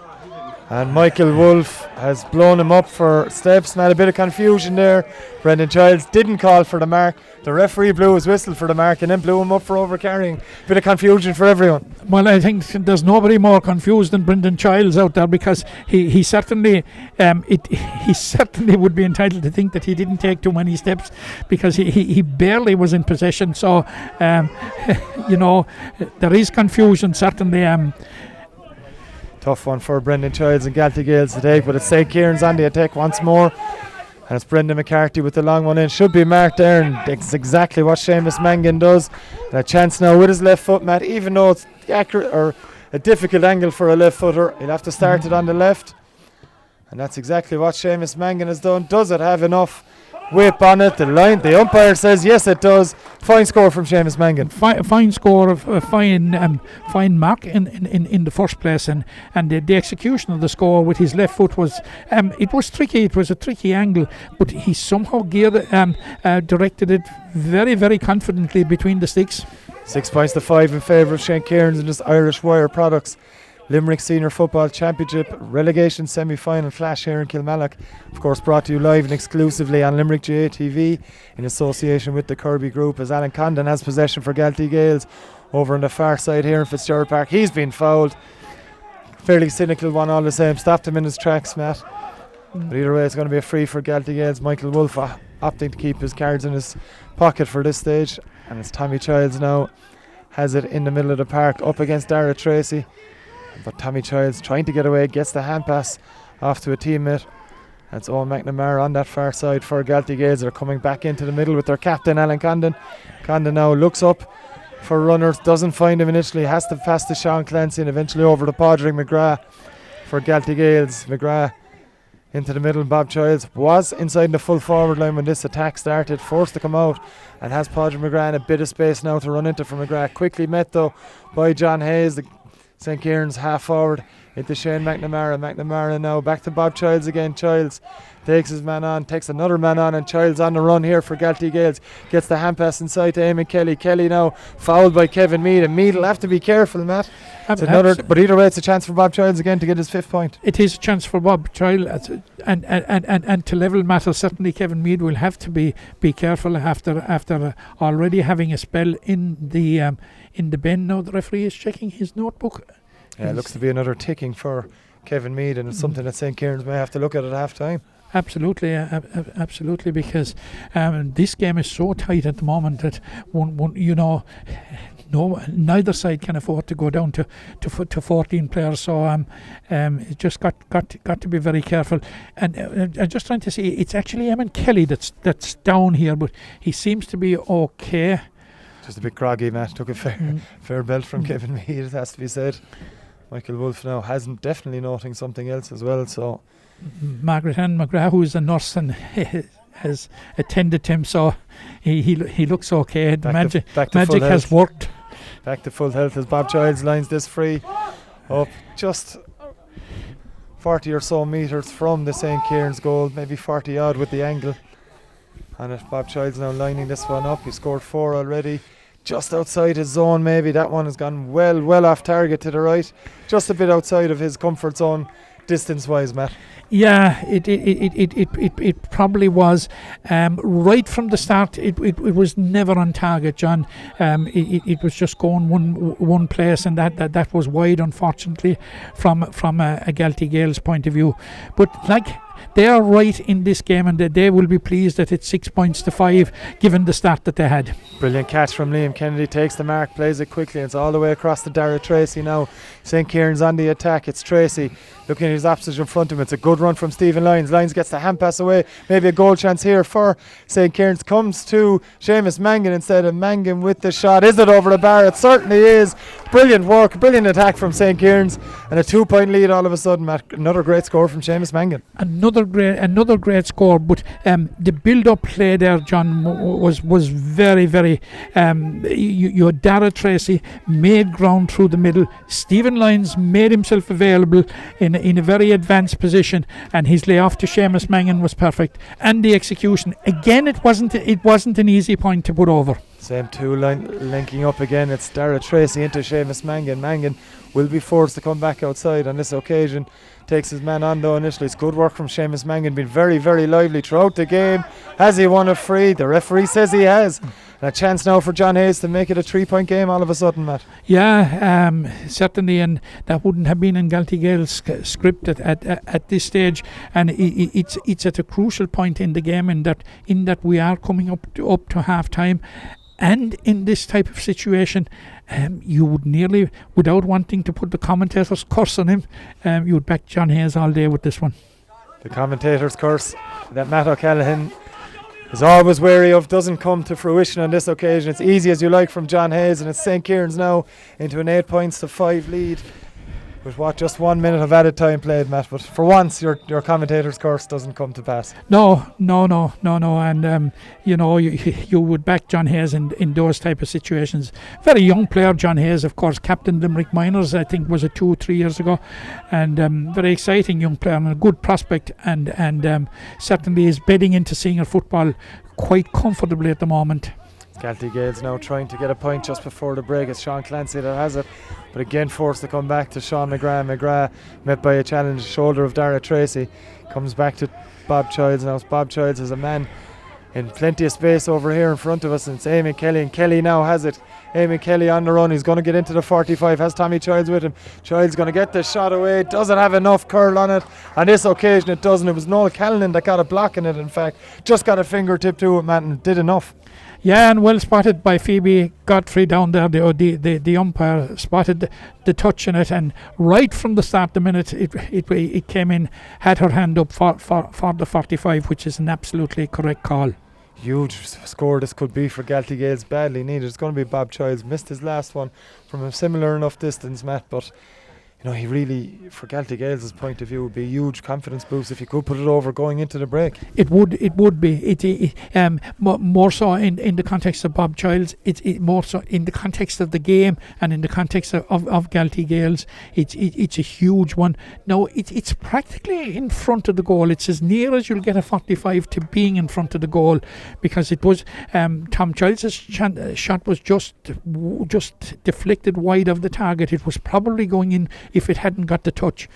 And Michael Wolfe has blown him up for steps. Not a bit of confusion there. Brendan Childs didn't call for the mark. The referee blew his whistle for the mark and then blew him up for overcarrying. Bit of confusion for everyone. Well, I think there's nobody more confused than Brendan Childs out there, because he certainly he certainly would be entitled to think that he didn't take too many steps, because he barely was in possession. So there is confusion certainly. Tough one for Brendan Childs and Galtee Gaels to take, but it's St. Kierans on the attack once more. And it's Brendan McCarthy with the long one in. Should be marked there, and it's exactly what Seamus Mangan does. And a chance now with his left foot, Matt, even though it's accurate or a difficult angle for a left footer, he'll have to start it on the left. And that's exactly what Seamus Mangan has done. Does it have enough whip on it. The umpire says yes, it does. Fine score from Seamus Mangan. Fine score of fine mark in the first place, and the execution of the score with his left foot was it was tricky. It was a tricky angle, but he somehow directed it very, very confidently between the sticks. 6 points to 5 in favour of Shane Kierans in this Irish Wire Products Limerick Senior Football Championship relegation semi-final clash here in Kilmallock. Of course, brought to you live and exclusively on Limerick GA TV in association with the Kirby Group, as Alan Condon has possession for Galtee Gaels over on the far side here in Fitzgerald Park. He's been fouled. Fairly cynical one all the same. Stopped him in his tracks, Matt. But either way, it's going to be a free for Galtee Gaels. Michael Wolfe opting to keep his cards in his pocket for this stage. And it's Tommy Childs now has it in the middle of the park up against Dara Tracy. But Tommy Childs trying to get away, gets the hand pass off to a teammate. That's Owen McNamara on that far side for Galtee Gaels. They're coming back into the middle with their captain Alan Condon. Condon now looks up for runners, doesn't find him initially, has to pass to Sean Clancy and eventually over to Padraig McGrath for Galtee Gaels. McGrath into the middle. Bob Childs was inside the full forward line when this attack started, forced to come out, and has Padraig McGrath in a bit of space now to run into for McGrath. Quickly met though by John Hayes, the St. Kieran's half forward, into Shane McNamara. McNamara now back to Bob Childs again. Childs takes his man on, takes another man on, and Childs on the run here for Galtee Gaels. Gets the hand pass inside to Eamon Kelly. Kelly now fouled by Kevin Mead, and Mead will have to be careful, Matt. But either way, it's a chance for Bob Childs again to get his 5th point. It is a chance for Bob Childs, and to level matters, certainly Kevin Mead will have to be careful after already having a spell in the bend. Now the referee is checking his notebook. Yeah, it looks to be another ticking for Kevin Mead, and it's something that St. Kieran's may have to look at half time. Absolutely, absolutely, because this game is so tight at the moment that neither side can afford to go down to 14 players. So it just got to be very careful. And I'm just trying to see, it's actually Eamon Kelly that's down here, but he seems to be okay. Just a bit groggy, Matt. Took a fair belt from Kevin Mead, it has to be said. Michael Wolfe now hasn't definitely noting something else as well. So Margaret Ann McGrath, who is a nurse and has attended him, so he looks okay. Magic has worked. Back to full health as Bob Childs lines this free up just 40 or so metres from the St. Kieran's goal, maybe 40 odd with the angle. And if Bob Childs now lining this one up, he scored 4 already. Just outside his zone, maybe. That one has gone well off target to the right. Just a bit outside of his comfort zone, distance-wise, Matt. Yeah, it probably was. Right from the start, it was never on target, John. It was just going one place, and that was wide, unfortunately, from a Galtee Gaels point of view. But they are right in this game, and they will be pleased that it's 6 points to 5 given the start that they had. Brilliant catch from Liam Kennedy, takes the mark, plays it quickly, and it's all the way across to Dara Tracy now. St. Kieran's on the attack. It's Tracy looking at his opposition in front of him. It's a good run from Stephen Lyons. Lyons gets the hand pass away. Maybe a goal chance here for St. Kieran's. Comes to Seamus Mangan instead of Mangan with the shot. Is it over the bar? It certainly is. Brilliant work, brilliant attack from St. Kieran's, and a 2-point lead all of a sudden, Matt. Another great score from Seamus Mangan. Another great score, but the build-up play there, John, was very, very. You had Dara Tracy made ground through the middle. Stephen Lyons made himself available in a very advanced position, and his layoff to Seamus Mangan was perfect. And the execution again, it wasn't an easy point to put over. Same two linking up again. It's Dara Tracy into Seamus Mangan. Mangan will be forced to come back outside on this occasion. Takes his man on though initially. It's good work from Seamus Mangan. Been very, very lively throughout the game. Has he won a free? The referee says he has. And a chance now for John Hayes to make it a 3-point game all of a sudden, Matt. Yeah, certainly, and that wouldn't have been in Galtee Gaels' script at this stage. And it's at a crucial point in the game in that we are coming up to half time. And in this type of situation, you would nearly, without wanting to put the commentator's curse on him, you would back John Hayes all day with this one. The commentator's curse that Matt O'Callaghan is always wary of doesn't come to fruition on this occasion. It's easy as you like from John Hayes, and it's St. Kieran's now into an 8 points to 5 lead with what, just 1 minute of added time played, Matt. But for once, your commentator's curse doesn't come to pass. No. And, you would back John Hayes in those type of situations. Very young player, John Hayes, of course, captain Limerick Minors, I think, was it 2 or 3 years ago. And very exciting young player and a good prospect. And certainly is bedding into senior football quite comfortably at the moment. Galtee Gaels now trying to get a point just before the break. It's Sean Clancy that has it, but again forced to come back to Sean McGrath met by a challenge shoulder of Dara Tracy. Comes back to Bob Childs now. Bob Childs is a man in plenty of space over here in front of us, and it's Eamon Kelly, and Kelly now has it. Eamon Kelly on the run, he's going to get into the 45, has Tommy Childs with him. Childs going to get the shot away, doesn't have enough curl on it. On this occasion it doesn't. It was Noel Callanan that got a block in it, in fact. Just got a fingertip to it, man, and did enough. Yeah, and well spotted by Phoebe Godfrey down there. The umpire spotted the touch in it, and right from the start, the minute it came in, had her hand up for the 45, which is an absolutely correct call. Huge score this could be for Galtee Gaels, badly needed. It's going to be Bob Childs. Missed his last one from a similar enough distance, Matt, but he really, for Galtee Gaels' point of view, would be a huge confidence boost if he could put it over going into the break. It would be. More so in the context of Bob Childs. It more so in the context of the game and in the context of Galtee Gaels. It's a huge one. Now it's practically in front of the goal. It's as near as you'll get a 45 to being in front of the goal, because it was Tom Childs' shot was just deflected wide of the target. It was probably going in if it hadn't got the touch.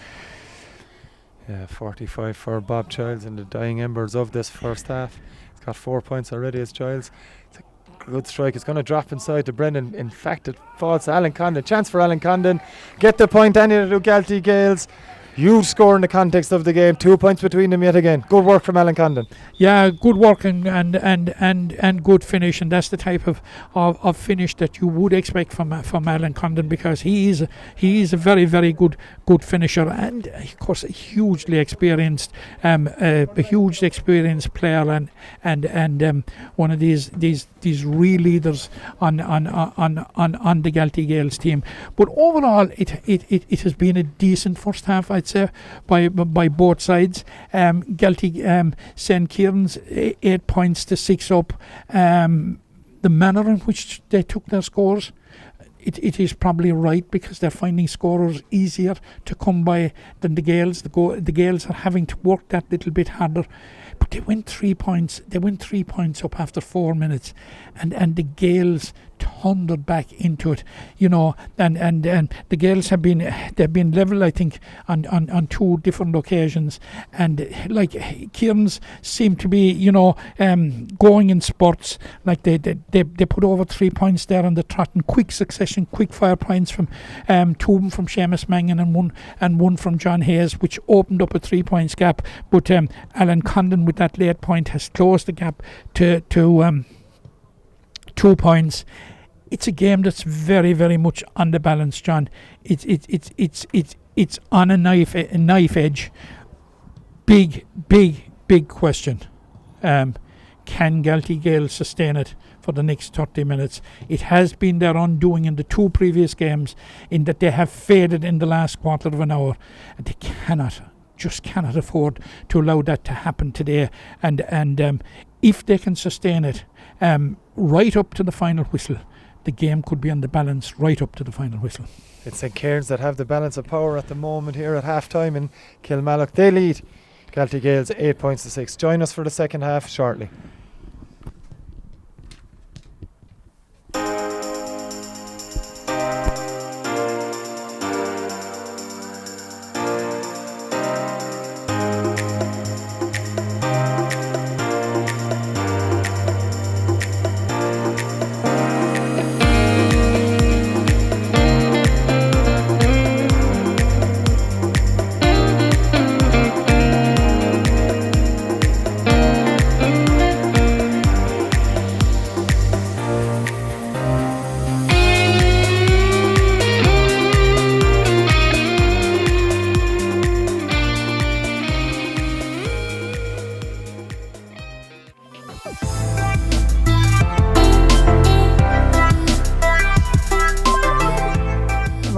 Yeah, 45 for Bob Childs in the dying embers of this first half. He's got 4 points already as Childs. It's a good strike. It's going to drop inside to Brendan. In fact, it falls to Alan Condon. Chance for Alan Condon. Get the point anyway to Galtee Gaels. Huge score in the context of the game. 2 points between them yet again. Good work from Alan Condon. Yeah, good work and good finish, and that's the type of finish that you would expect from Alan Condon, because he is a very, very good finisher, and of course a hugely experienced player, and one of these real leaders on the Galtee Gaels team. But overall, it has been a decent first half, I'd say, by both sides. Galtee St. Kierans 8 points to 6 up. The manner in which they took their scores, it is probably right, because they're finding scorers easier to come by than the Gaels. The Gaels are having to work that little bit harder. But they went 3 points. They went 3 points up after 4 minutes, and the Gaels thundered back into it, and the Gaels they've been level, I think, on 2 different occasions, and like Kierans seem to be going in spurts. Like they put over 3 points there on the trot in quick succession, quick fire points from 2 of them from Seamus Mangan and one from John Hayes, which opened up a 3 points gap. But Alan Condon with that late point has closed the gap to 2 points. It's a game that's very, very much on the balance, John. It's on a knife edge. Big question. Can Galtee Gaels sustain it for the next 30 minutes? It has been their undoing in the 2 previous games, in that they have faded in the last quarter of an hour, and they just cannot afford to allow that to happen today. And if they can sustain it right up to the final whistle, the game could be on the balance right up to the final whistle. It's St. Kierans that have the balance of power at the moment here at half time in Kilmallock. They lead Galtee Gaels 8 points to 6. Join us for the second half shortly.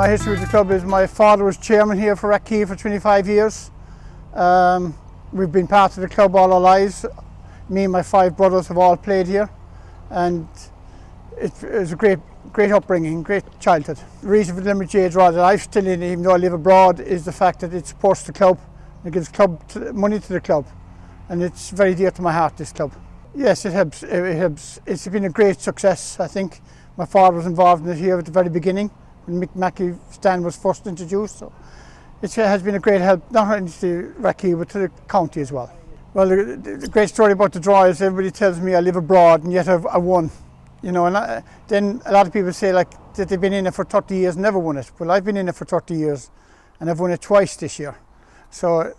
My history with the club is my father was chairman here for Rackee for 25 years. We've been part of the club all our lives. Me and my 5 brothers have all played here, and it was a great upbringing, great childhood. The reason for the Limerick Jade draw that I'm still in, even though I live abroad, is the fact that it supports the club. It gives money to the club, and it's very dear to my heart, this club. Yes, it helps. It helps. It's been a great success, I think. My father was involved in it here at the very beginning, when Mick Mackey stand was first introduced. So it has been a great help, not only to Rackee, but to the county as well. Well, the great story about the draw is everybody tells me I live abroad and yet I won. You know, and then a lot of people say like that they've been in it for 30 years and never won it. Well, I've been in it for 30 years and I've won it twice this year. So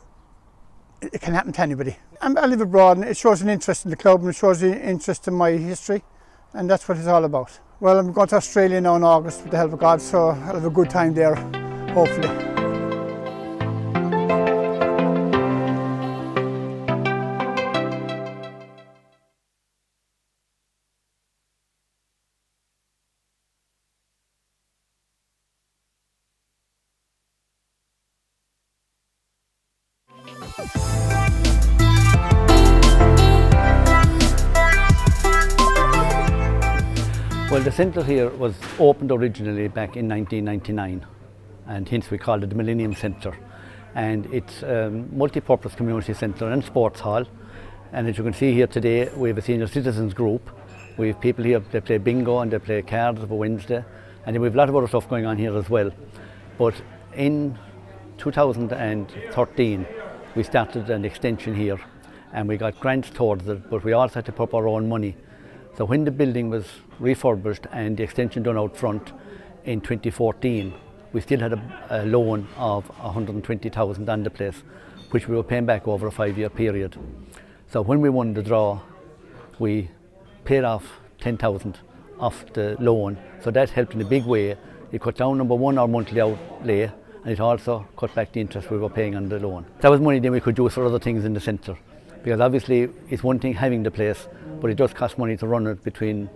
it can happen to anybody. I live abroad and it shows an interest in the club and it shows an interest in my history, and that's what it's all about. Well, I'm going to Australia now in August with the help of God, so I'll have a good time there, hopefully. Well, the centre here was opened originally back in 1999, and hence we called it the Millennium Centre. And it's a multi-purpose community centre and sports hall. And as you can see here today, we have a senior citizens group. We have people here that play bingo and they play cards for Wednesday. And then we have a lot of other stuff going on here as well. But in 2013, we started an extension here and we got grants towards it, but we also had to put up our own money. So when the building was refurbished and the extension done out front in 2014, we still had a loan of 120,000 on the place, which we were paying back over a 5-year period. So when we won the draw, we paid off 10,000 off the loan. So that helped in a big way. It cut down, number one, our monthly outlay, and it also cut back the interest we were paying on the loan. That was money then we could use for other things in the centre. Because obviously it's one thing having the place, but it does cost money to run it between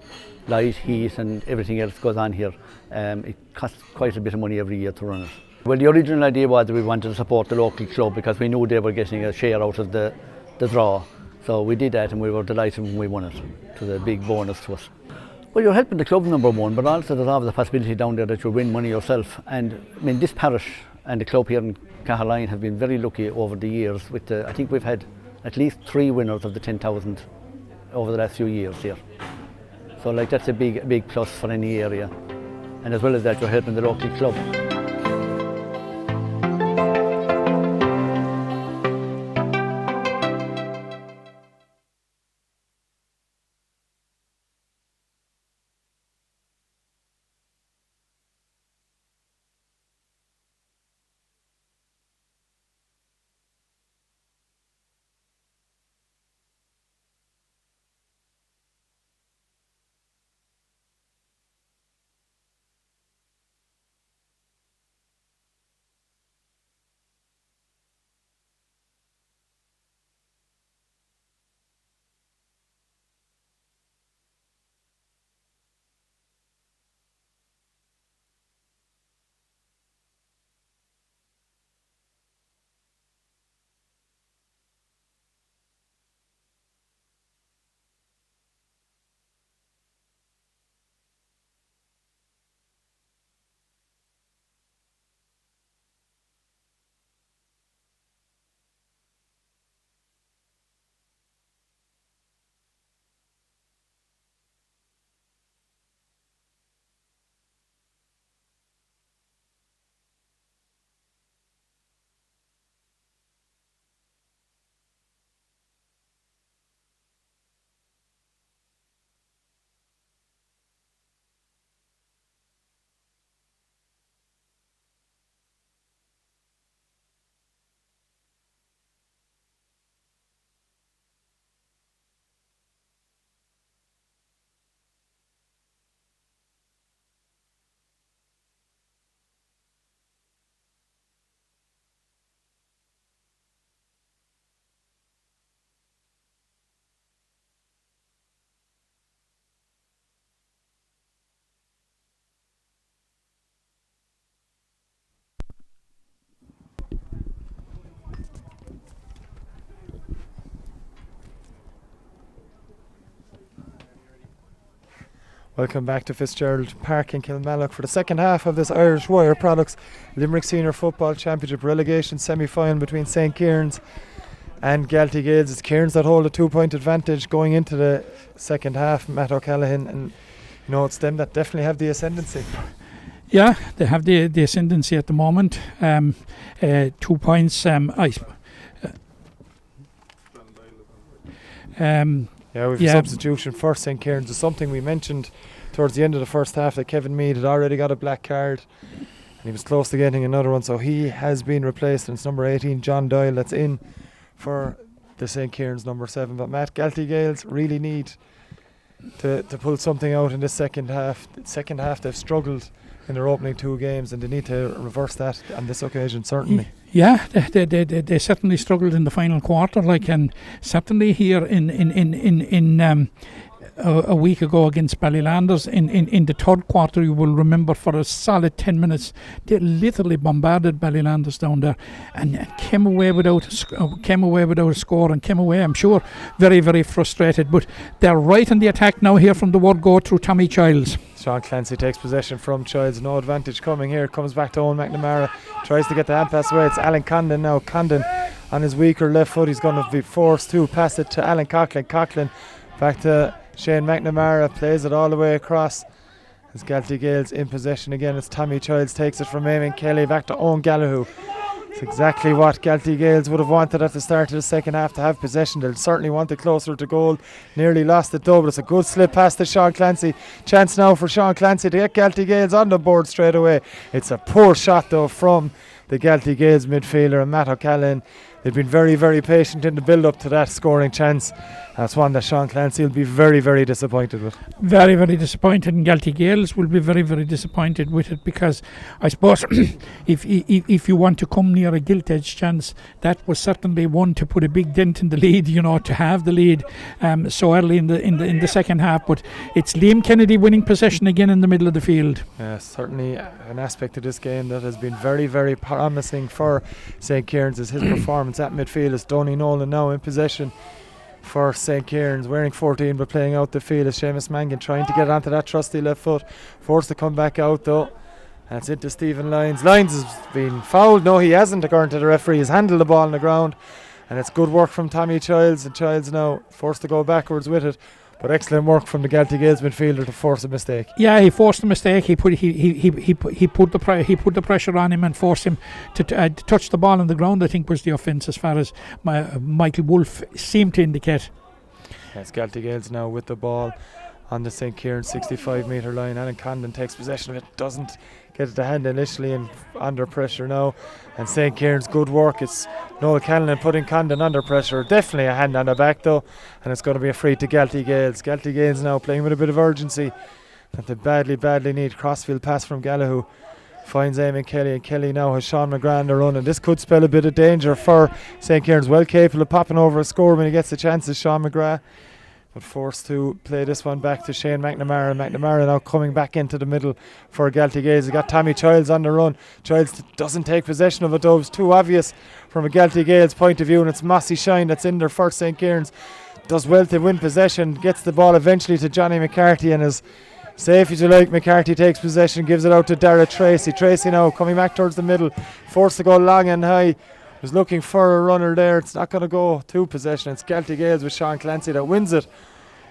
light, heat and everything else goes on here. It costs quite a bit of money every year to run it. Well, the original idea was that we wanted to support the local club because we knew they were getting a share out of the draw. So we did that and we were delighted when we won it. It was a big bonus to us. Well, you're helping the club, number one, but also there's always the possibility down there that you'll win money yourself. And I mean, this parish and the club here in Caherline have been very lucky over the years. I think we've had at least 3 winners of the 10,000 over the last few years here. So like that's a big plus for any area. And as well as that, you're helping the local club. Welcome back to Fitzgerald Park in Kilmallock for the second half of this Irish Wire Products Limerick Senior Football Championship relegation semi-final between St. Kierans and Galtee Gaels. It's Kierans that hold a 2-point advantage going into the second half. Matt O'Callaghan, and it's them that definitely have the ascendancy. Yeah, they have the ascendancy at the moment. 2 points. We've a substitution for St. Kierans. It's something we mentioned towards the end of the first half, that Kevin Mead had already got a black card and he was close to getting another one, so he has been replaced, and it's number 18 John Doyle that's in for the St. Kierans number 7. But Matt, Galtee Gaels really need to pull something out in this second half. Second half they've struggled in their opening 2 games, and they need to reverse that on this occasion, certainly. Yeah, they certainly struggled in the final quarter, and certainly here in a week ago against Ballylanders in the third quarter, you will remember, for a solid 10 minutes they literally bombarded Ballylanders down there and came away without a score, and came away, I'm sure, very, very frustrated. But they're right in the attack now here from the word go through Tommy Childs. Sean Clancy takes possession from Childs. No advantage coming here. Comes back to Owen McNamara. Tries to get the hand pass away. It's Alan Condon now. Condon on his weaker left foot. He's going to be forced to pass it to Alan Coughlin. Coughlin back to Shane McNamara. Plays it all the way across. As Galtee Gaels in possession again. It's Tommy Childs takes it from Eamon Kelly back to Owen Gallagher. It's exactly what Galtee Gaels would have wanted at the start of the second half, to have possession. They'll certainly want it closer to goal. Nearly lost it though, but it's a good slip pass to Sean Clancy. Chance now for Sean Clancy to get Galtee Gaels on the board straight away. It's a poor shot though from the Galtee Gaels midfielder, and Matt O'Callaghan. They've been very, very patient in the build-up to that scoring chance. That's one that Sean Clancy will be very, very disappointed with. Very, very disappointed, and Galtee Gaels will be very, very disappointed with it, because I suppose if you want to come near a gilt-edged chance, that was certainly one to put a big dent in the lead, to have the lead so early in the second half. But it's Liam Kennedy winning possession again in the middle of the field. Certainly an aspect of this game that has been very, very promising for St. Kierans is his performance at midfield. It's Donny Nolan now in possession for St. Kierans, wearing 14 but playing out the field. Is Seamus Mangan trying to get onto that trusty left foot, forced to come back out though, and it's into Stephen Lyons. Lyons has been fouled. No, he hasn't, according to the referee. He's handled the ball on the ground, and it's good work from Tommy Childs, and Childs now forced to go backwards with it. But excellent work from the Galtee Gaels midfielder to force a mistake. Yeah, he forced a mistake. He put the pressure on him and forced him to touch the ball on the ground, I think was the offence, as far as Michael Wolfe seemed to indicate. It's Galtee Gaels now with the ball on the St. Kierans 65-metre line. Alan Condon takes possession of it, doesn't get it to hand initially, and under pressure now. And St. Kierans, good work. It's Noel Callan putting Condon under pressure. Definitely a hand on the back though, and it's going to be a free to Galtee Gaels. Galtee Gaels now playing with a bit of urgency that they badly need. Crossfield pass from Gallagher finds Eamon Kelly, and Kelly now has Sean McGrath on the run, and this could spell a bit of danger for St. Kierans. Well capable of popping over a score when he gets the chances, Sean McGrath, but forced to play this one back to Shane McNamara. McNamara now coming back into the middle for Galtee Gaels. He got Tommy Childs on the run. Childs doesn't take possession of it though. It's too obvious from a Galtee Gaels point of view, and it's Mossy Shine that's in there for St. Kierans. Does well to win possession, gets the ball eventually to Johnny McCarthy, and is safe as you like. McCarthy takes possession, gives it out to Dara Tracy. Tracy now coming back towards the middle, forced to go long and high. Was looking for a runner there. It's not going to go to possession. It's Galtee Gaels with Sean Clancy that wins it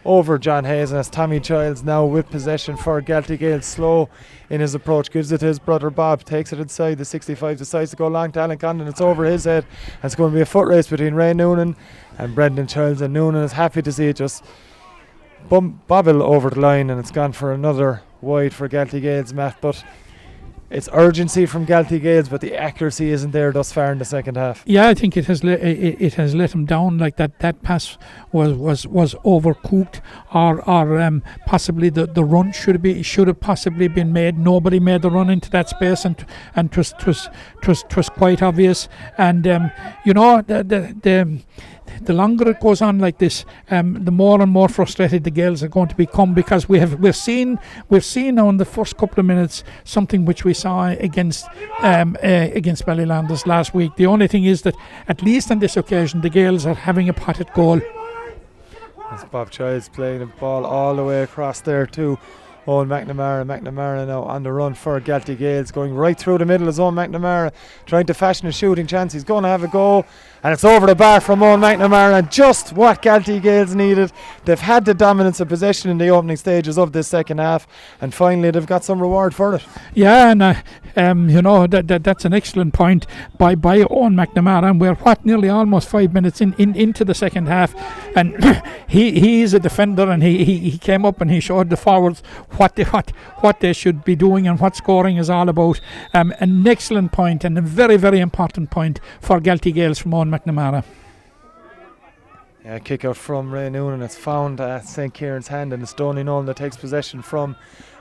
over John Hayes, and it's Tommy Childs now with possession for Galtee Gaels. Slow in his approach, gives it to his brother Bob, takes it inside the 65, decides to go long to Alan Condon. It's over his head, and it's going to be a foot race between Ray Noonan and Brendan Childs, and Noonan is happy to see it just bobble over the line, and it's gone for another wide for Galtee Gaels, Matt. But it's urgency from Galtee Gaels, but the accuracy isn't there thus far in the second half. Yeah, I think it has let him down. Like that pass was overcooked, or possibly the run should have possibly been made. Nobody made the run into that space, and twas quite obvious. And the longer it goes on like this, the more and more frustrated the Gaels are going to become, because we've seen now in the first couple of minutes something which we saw against Ballylanders last week. The only thing is that at least on this occasion the Gaels are having a pot at goal. As Bob Childs playing the ball all the way across there to Owen McNamara now on the run for Galtee Gaels, going right through the middle is Owen McNamara, trying to fashion a shooting chance. He's going to have a go, and it's over the bar from Owen McNamara, and just what Galtee Gaels needed. They've had the dominance of possession in the opening stages of this second half, and finally they've got some reward for it. Yeah, and you know that's an excellent point by Owen McNamara, and we're nearly almost 5 minutes into the second half, and he is a defender, and he came up and he showed the forwards what they should be doing and what scoring is all about. An excellent point and a very, very important point for Galtee Gaels from Owen McNamara. Yeah, kick out from Ray Noonan. It's found at St. Kieran's hand, and it's Donny Nolan that takes possession from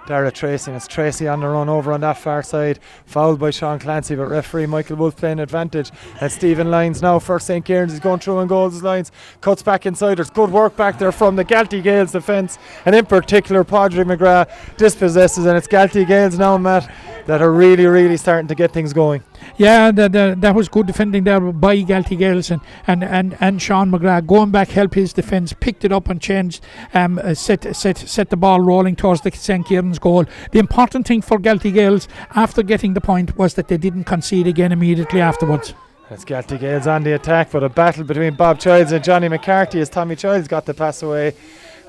Dara Tracy. And it's Tracy on the run over on that far side, fouled by Sean Clancy, but referee Michael Wolf playing advantage. And Stephen Lyons now for St. Kieran's. He's going through and goals lines, cuts back inside. There's good work back there from the Galtee Gaels defence, and in particular Padraig McGrath dispossesses, and it's Galtee Gaels now, Matt, that are really, really starting to get things going. Yeah, that was good defending there by Galtee Gaels, and Sean McGrath going back, help his defence, picked it up and changed, set the ball rolling towards the St. Kieran's goal. The important thing for Galtee Gaels after getting the point was that they didn't concede again immediately afterwards. It's Galtee Gaels on the attack, but a battle between Bob Childs and Johnny McCarthy as Tommy Childs got the pass away,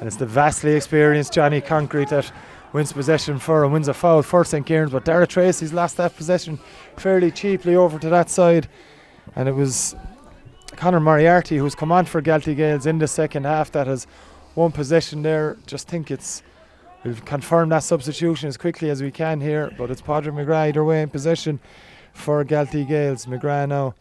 and it's the vastly experienced Johnny Concrete that wins possession for and wins a foul for St. Kieran's, but Dara Tracy's lost that possession fairly cheaply over to that side, and it was Conor Moriarty who's come on for Galtee Gaels in the second half that has won possession there. Just think we've confirmed that substitution as quickly as we can here, but it's Padraig McGrath either way in possession for Galtee Gaels. McGrath now,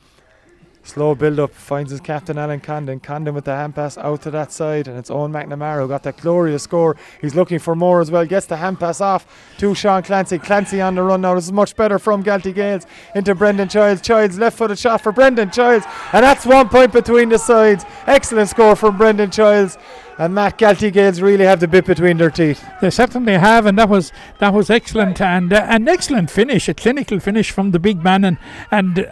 slow build up, finds his captain Alan Condon with the hand pass out to that side, and it's Owen McNamara who got that glorious score. He's looking for more as well, gets the hand pass off to Sean Clancy on the run now. This is much better from Galtee Gaels into Brendan Childs, left footed shot for Brendan Childs, and that's 1 point between the sides. Excellent score from Brendan Childs, and Matt, Galtee Gaels really have the bit between their teeth. They certainly have, and that was excellent, and an excellent finish, a clinical finish from the big man, and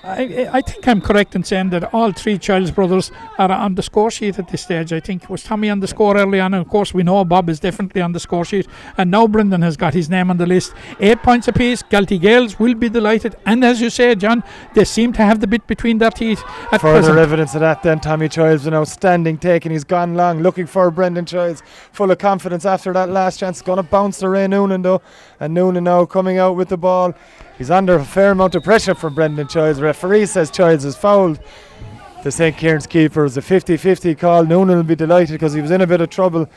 I think I'm correct in saying that all three Childs brothers are on the score sheet at this stage. I think it was Tommy on the score early on, and of course we know Bob is definitely on the score sheet, and now Brendan has got his name on the list. 8 points apiece. Galtee Gaels will be delighted, and as you say, John, they seem to have the bit between their teeth at further present. Evidence of that then, Tommy Childs, an outstanding take, and he's gone long looking for Brendan Childs, full of confidence after that last chance. Going to bounce to Ray Noonan though, and Noonan now coming out with the ball. He's under a fair amount of pressure from Brendan Childs. The referee says Childs is fouled. The St. Kieran's keeper is a 50-50 call. Noonan will be delighted because he was in a bit of trouble.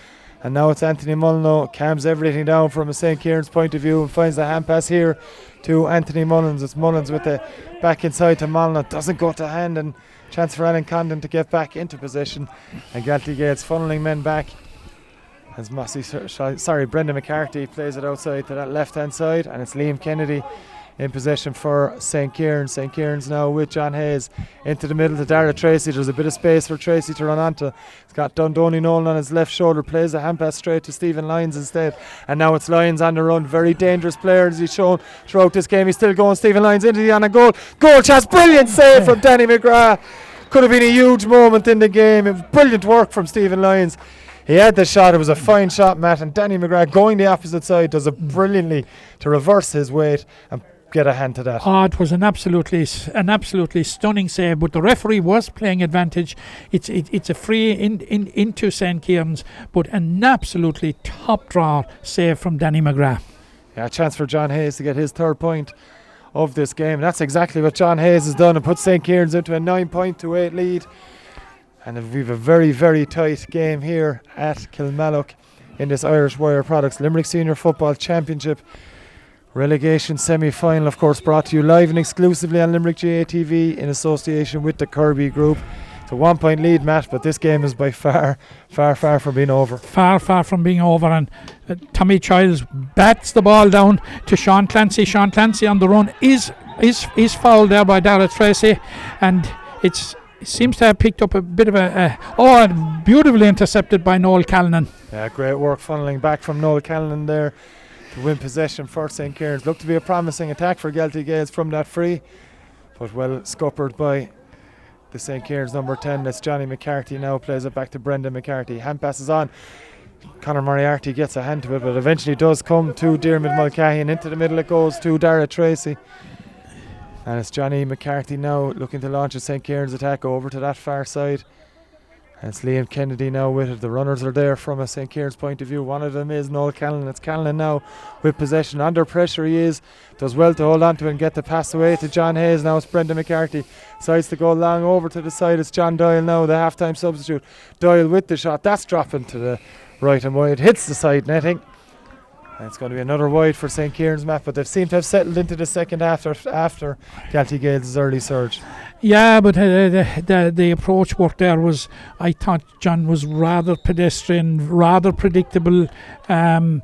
And now it's Anthony Mullen calms everything down from a St. Kieran's point of view and finds the hand pass here to Anthony Mullins. It's Mullins with the back inside to Mullen. It doesn't go to hand, and chance for Alan Condon to get back into position. And Galtee Gaels funneling men back as Brendan McCarthy plays it outside to that left hand side, and it's Liam Kennedy in possession for St. Kieran's. St. Kieran's now with John Hayes into the middle to Dara Tracy. There's a bit of space for Tracy to run onto. He's got Donny Nolan on his left shoulder, plays the hand pass straight to Stephen Lyons instead, and now it's Lyons on the run. Very dangerous player as he's shown throughout this game. He's still going. Stephen Lyons into the on a goal chance, brilliant save from Danny McGrath. Could have been a huge moment in the game. It was brilliant work from Stephen Lyons. He had the shot. It was a fine shot, Matt, and Danny McGrath going the opposite side does it brilliantly to reverse his weight and get a hand to that. It was an absolutely stunning save, but the referee was playing advantage. It's a free into St. Kieran's, but an absolutely top draw save from Danny McGrath. Yeah, a chance for John Hayes to get his third point of this game. That's exactly what John Hayes has done and put St. Kieran's into a 9-point-8 lead. And we've a very, very tight game here at Kilmallock in this Irish Wire Products Limerick Senior Football Championship Relegation semi-final, of course, brought to you live and exclusively on Limerick GATV in association with the Kirby Group. It's a 1 point lead, Matt, but this game is by far from being over. Far from being over, and Tommy Childs bats the ball down to Sean Clancy. Sean Clancy on the run is fouled there by Dara Tracy, and it seems to have picked up a bit of and beautifully intercepted by Noel Callanan. Yeah, great work funneling back from Noel Callanan there to win possession for St. Kieran's. Looked to be a promising attack for Galtee Gaels from that free, but well scuppered by the St. Kieran's number 10. That's Johnny McCarthy now, plays it back to Brendan McCarthy. Hand passes on Conor Moriarty gets a hand to it, but eventually does come to Diarmuid Mulcahy, and into the middle it goes to Dara Tracy. And it's Johnny McCarthy now looking to launch a St. Kieran's attack over to that far side. And it's Liam Kennedy now with it. The runners are there from a St. Kieran's point of view. One of them is Noel Callan. It's Callan now with possession. Under pressure he is. Does well to hold on to it and get the pass away to John Hayes. Now it's Brendan McCarthy. Decides to go long over to the side. It's John Doyle now, the half-time substitute. Doyle with the shot. That's dropping to the right and wide. Hits the side netting. And it's going to be another wide for St. Kieran's, Matt, but they seem to have settled into the second after Galtee Gaels' early surge. Yeah, but the approach work there was, I thought John was rather pedestrian, rather predictable. Galtee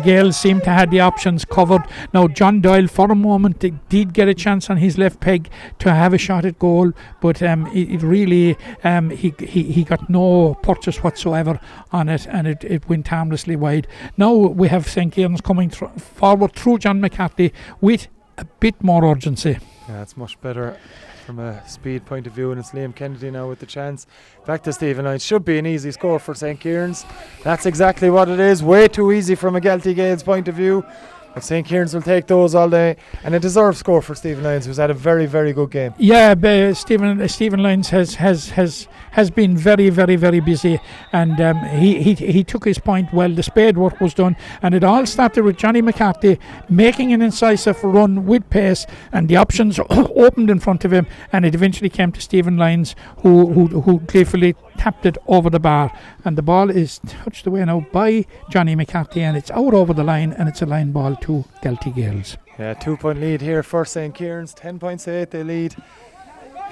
Gaels seemed to have the options covered. Now John Doyle for a moment did get a chance on his left peg to have a shot at goal, but it really he got no purchase whatsoever on it, and it went harmlessly wide. Now we have St. Kieran's coming forward through John McCarthy with a bit more urgency. Yeah, it's much better from a speed point of view, and it's Liam Kennedy now with the chance. Back to Stephen Lyons. Should be an easy score for St. Kieran's. That's exactly what it is. Way too easy from a Galtee Gaels point of view. But St. Kieran's will take those all day, and a deserved score for Stephen Lyons, who's had a very, very good game. Yeah, Stephen Lyons has been very, very, very busy, and he took his point well. The spade work was done, and it all started with Johnny McCarthy making an incisive run with pace, and the options opened in front of him, and it eventually came to Stephen Lyons, who gleefully tapped it over the bar, and the ball is touched away now by Johnny McCarthy, and it's out over the line, and it's a line ball to Galtee Gaels. Yeah, 2-point lead here for St. Kieran's. 10 points to 8 they lead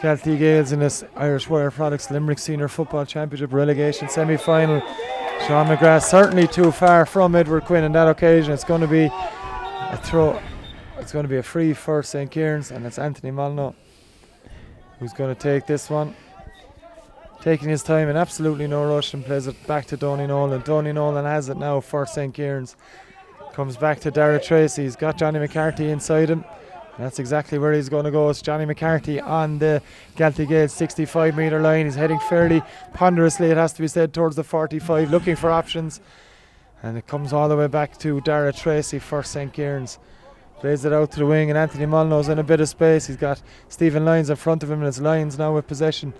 Galtee Gaels in this Irish Wire Products Limerick Senior Football Championship relegation semi-final. Sean McGrath certainly too far from Edward Quinn on that occasion. It's going to be a throw. It's going to be a free for St. Kieran's, and it's Anthony Molyneux who's going to take this one. Taking his time and absolutely no rush, and plays it back to Donny Nolan. Donny Nolan has it now for St. Kieran's. Comes back to Dara Tracy. He's got Johnny McCarthy inside him. And that's exactly where he's going to go. It's Johnny McCarthy on the Galtee Gaels 65 metre line. He's heading fairly ponderously, it has to be said, towards the 45, looking for options. And it comes all the way back to Dara Tracy for St. Kieran's. Plays it out to the wing, and Anthony Molyneux's in a bit of space. He's got Stephen Lyons in front of him, and it's Lyons now with possession.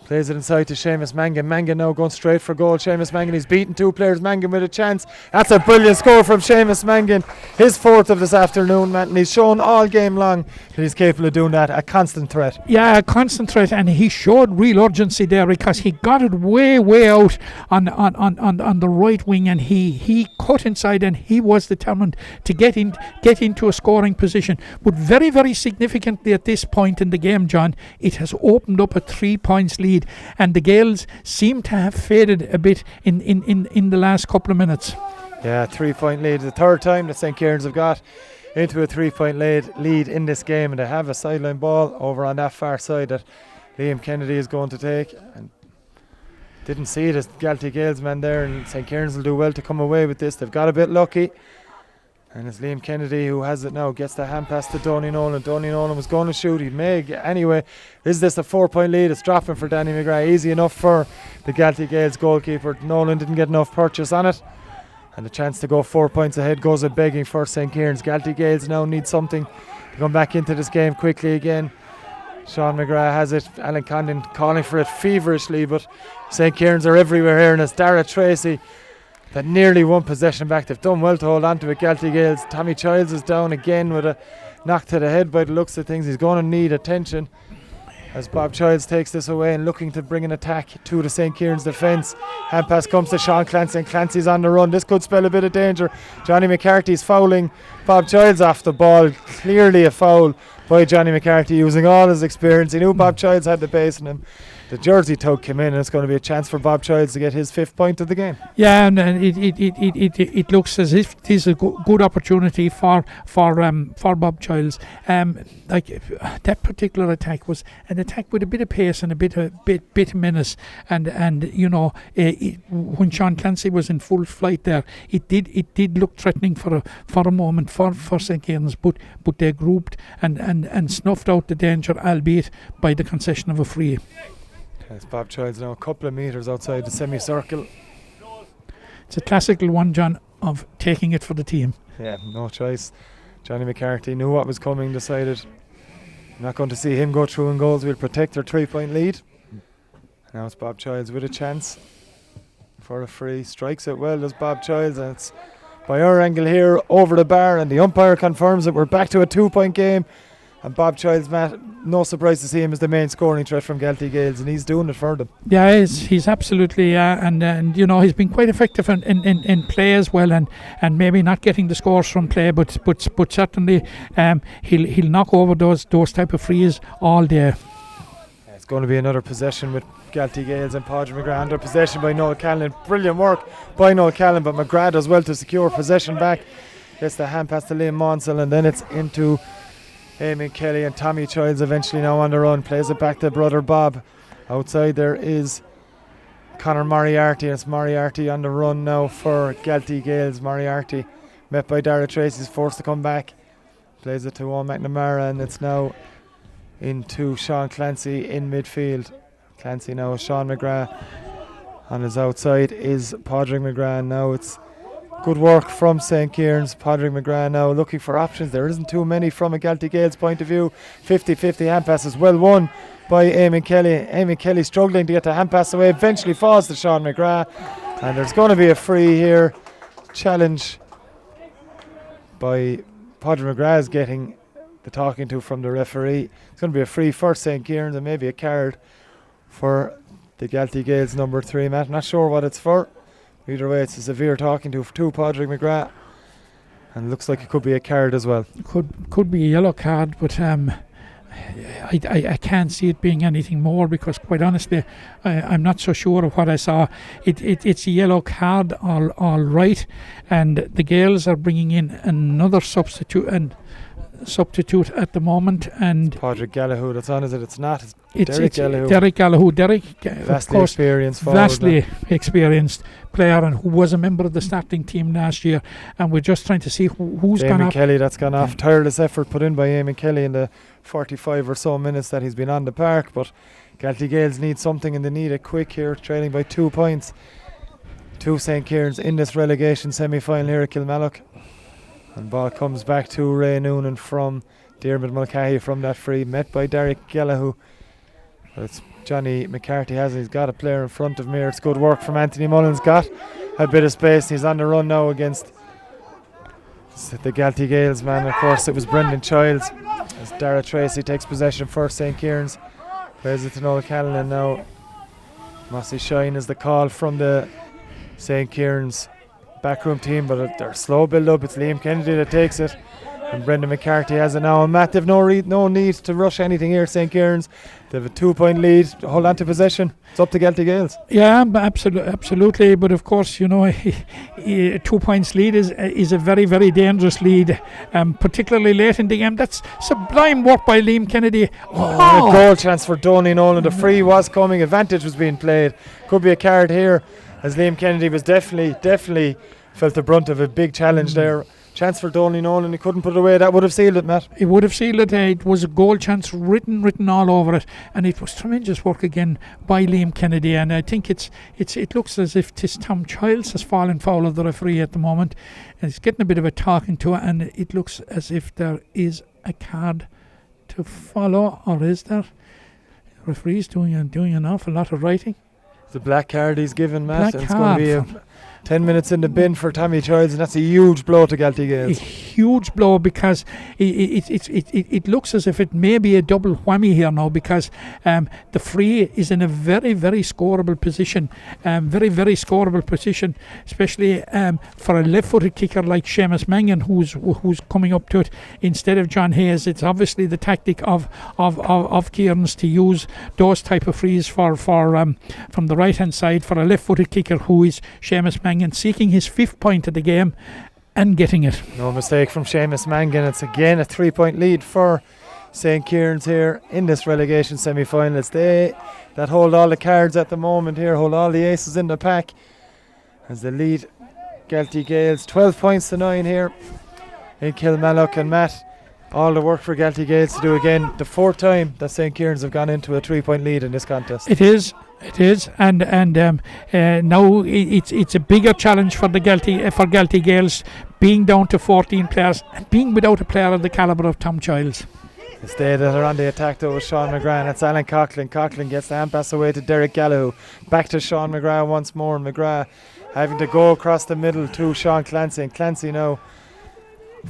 Plays it inside to Seamus Mangan. Mangan now going straight for goal. Seamus Mangan, he's beaten two players. Mangan with a chance. That's a brilliant score from Seamus Mangan. His fourth of this afternoon, Matt, and he's shown all game long that he's capable of doing that. A constant threat. Yeah, a constant threat, and he showed real urgency there because he got it way out on the right wing, and he cut inside, and he was determined to get into a scoring position. But very, very significantly at this point in the game, John, it has opened up a 3 points lead. And the Gaels seem to have faded a bit in the last couple of minutes. Yeah, 3 point lead. The third time that St. Kieran's have got into a 3 point lead in this game, and they have a sideline ball over on that far side that Liam Kennedy is going to take. And didn't see it as Galtee Gaels man there, and St. Kieran's will do well to come away with this. They've got a bit lucky. And it's Liam Kennedy who has it now, gets the hand pass to Donny Nolan. Donny Nolan was going to shoot, he may anyway. Is this a 4 point lead? It's dropping for Danny McGrath. Easy enough for the Galtee Gaels goalkeeper. Nolan didn't get enough purchase on it, and the chance to go 4 points ahead goes a begging for St. Kieran's. Galtee Gaels now need something to come back into this game quickly again. Sean McGrath has it, Alan Condon calling for it feverishly, but St. Kieran's are everywhere here, and it's Dara Tracy that nearly won possession back. They've done well to hold on to it, Galtee Gaels. Tommy Childs is down again with a knock to the head by the looks of things. He's going to need attention as Bob Childs takes this away and looking to bring an attack to the St. Kieran's defence. Hand pass comes to Sean Clancy, and Clancy's on the run. This could spell a bit of danger. Johnny McCarthy's fouling Bob Childs off the ball. Clearly a foul by Johnny McCarthy, using all his experience. He knew Bob Childs had the pace in him. The Jersey tug came in, and it's going to be a chance for Bob Childs to get his 5th point of the game. Yeah, and it looks as if it is a good opportunity for Bob Childs. Like that particular attack was an attack with a bit of pace and a bit of menace, and you know, when Sean Clancy was in full flight there, it did look threatening for a moment for St. Kieran's, but they grouped and snuffed out the danger, albeit by the concession of a free. It's Bob Childs now a couple of metres outside the semicircle. It's a classical one, John, of taking it for the team. Yeah, no choice. Johnny McCarthy knew what was coming, decided I'm not going to see him go through in goals. We'll protect our 3-point lead. Now it's Bob Childs with a chance for a free. Strikes it well, does Bob Childs, and it's by our angle here over the bar, and the umpire confirms that we're back to a 2-point game. And Bob Childs, Matt, no surprise to see him as the main scoring threat from Galtee Gaels, and he's doing it for them. Yeah, he's absolutely, and you know, he's been quite effective in play as well, and maybe not getting the scores from play, but certainly he'll knock over those type of frees all day. It's going to be another possession with Galtee Gaels and Padraig McGrath under possession by Noel Callan. Brilliant work by Noel Callan, but McGrath does well to secure possession back. Gets the hand pass to Liam Monsell, and then it's into Eamon Kelly, and Tommy Childs eventually now on the run. Plays it back to brother Bob. Outside there is Conor Moriarty, and it's Moriarty on the run now for Galtee Gaels. Moriarty, met by Dara Tracy, is forced to come back. Plays it to Owen McNamara, and it's now into Sean Clancy in midfield. Clancy now, Sean McGrath. On his outside is Padraig McGrath. Now it's good work from St. Kierans. Padraig McGrath now looking for options. There isn't too many from a Galtee Gaels point of view. 50-50 hand passes, well won by Eamon Kelly. Eamon Kelly struggling to get the hand pass away, eventually falls to Sean McGrath, and there's going to be a free here. Challenge by Padraig McGrath is getting the talking to from the referee. It's going to be a free for St. Kierans and maybe a card for the Galtee Gaels number 3, Matt. Not sure what it's for. Either way, it's a severe talking to Padraig McGrath, and looks like it could be a card as well. Could be a yellow card, but I can't see it being anything more, because quite honestly I'm not so sure of what I saw. It's a yellow card, all right, and the Gaels are bringing in another substitute at the moment, and Padraig Gallagher that's on, is it? It's not. It's Derek Gallagher. Derek Gallagher. Derek, vastly of course, experienced forward, vastly experienced player, and who was a member of the starting team last year. And we're just trying to see who's gone off. Eamon Kelly, that's gone off. Tireless effort put in by Eamon Kelly in the 45 or so minutes that he's been on the park. But Galtee Gaels need something, and they need it quick here, trailing by 2 points to St. Kierans in this relegation semi-final here at Kilmallock. And ball comes back to Ray Noonan from Diarmuid Mulcahy from that free, met by Derek Gallagher. But it's Johnny McCarthy he's got a player in front of him here. It's good work from Anthony Mullins, got a bit of space. He's on the run now against the Galtee Gaels man. Of course it was Brendan Childs, as Dara Tracy takes possession for St. Kierans. Plays it to Noel Callan, and now Mossy Shine is the call from the St. Kierans backroom team, but they're slow build up. It's Liam Kennedy that takes it, and Brendan McCarthy has it now. And Matt, they've no need to rush anything here. St. Kierans, they have a 2-point lead. Hold on to possession. It's up to Galtee Gaels. Yeah, absolutely. But of course, you know, 2 points lead is a very, very dangerous lead, particularly late in the game. That's sublime work by Liam Kennedy. A goal chance for Donny Nolan. The free was coming. Advantage was being played. Could be a card here, as Liam Kennedy was definitely felt the brunt of a big challenge there. Chance for Donny Nolan, he couldn't put it away. That would have sealed it, Matt. It would have sealed it. It was a goal chance written all over it, and it was tremendous work again by Liam Kennedy. And I think it looks as if Tom Childs has fallen foul of the referee at the moment, and he's getting a bit of a talking to, and it looks as if there is a card to follow, or is there? The referee's doing an awful lot of writing. The black card he's given, Matt. Black and it's going to be 10 minutes in the bin for Tommy Childs, and that's a huge blow to Galtee Gaels. A huge blow, because it looks as if it may be a double whammy here now, because the free is in a very, very scoreable position, very, very scoreable position, especially for a left-footed kicker like Seamus Mangan, who's coming up to it instead of John Hayes. It's obviously the tactic of Kierans to use those type of frees for from the right-hand side for a left-footed kicker who is Seamus Mangan, seeking his 5th point of the game and getting it. No mistake from Seamus Mangan. It's again a 3-point lead for St. Kierans here in this relegation semi-final. It's they that hold all the cards at the moment here, hold all the aces in the pack, as they lead Galtee Gaels 12 points to 9 here in Kilmallock. And Matt, All the work for Galtee Gaels to do again. The 4th time that St. Kierans have gone into a 3-point lead in this contest. It is, and now it's a bigger challenge for the Galtee Gaels, being down to 14 players and being without a player of the calibre of Tom Childs. Instead, that are on the attack though is Sean McGrath. It's Alan Coughlin. Coughlin gets the hand pass away to Derek Gallagher. Back to Sean McGrath once more, and McGrath having to go across the middle to Sean Clancy, and Clancy now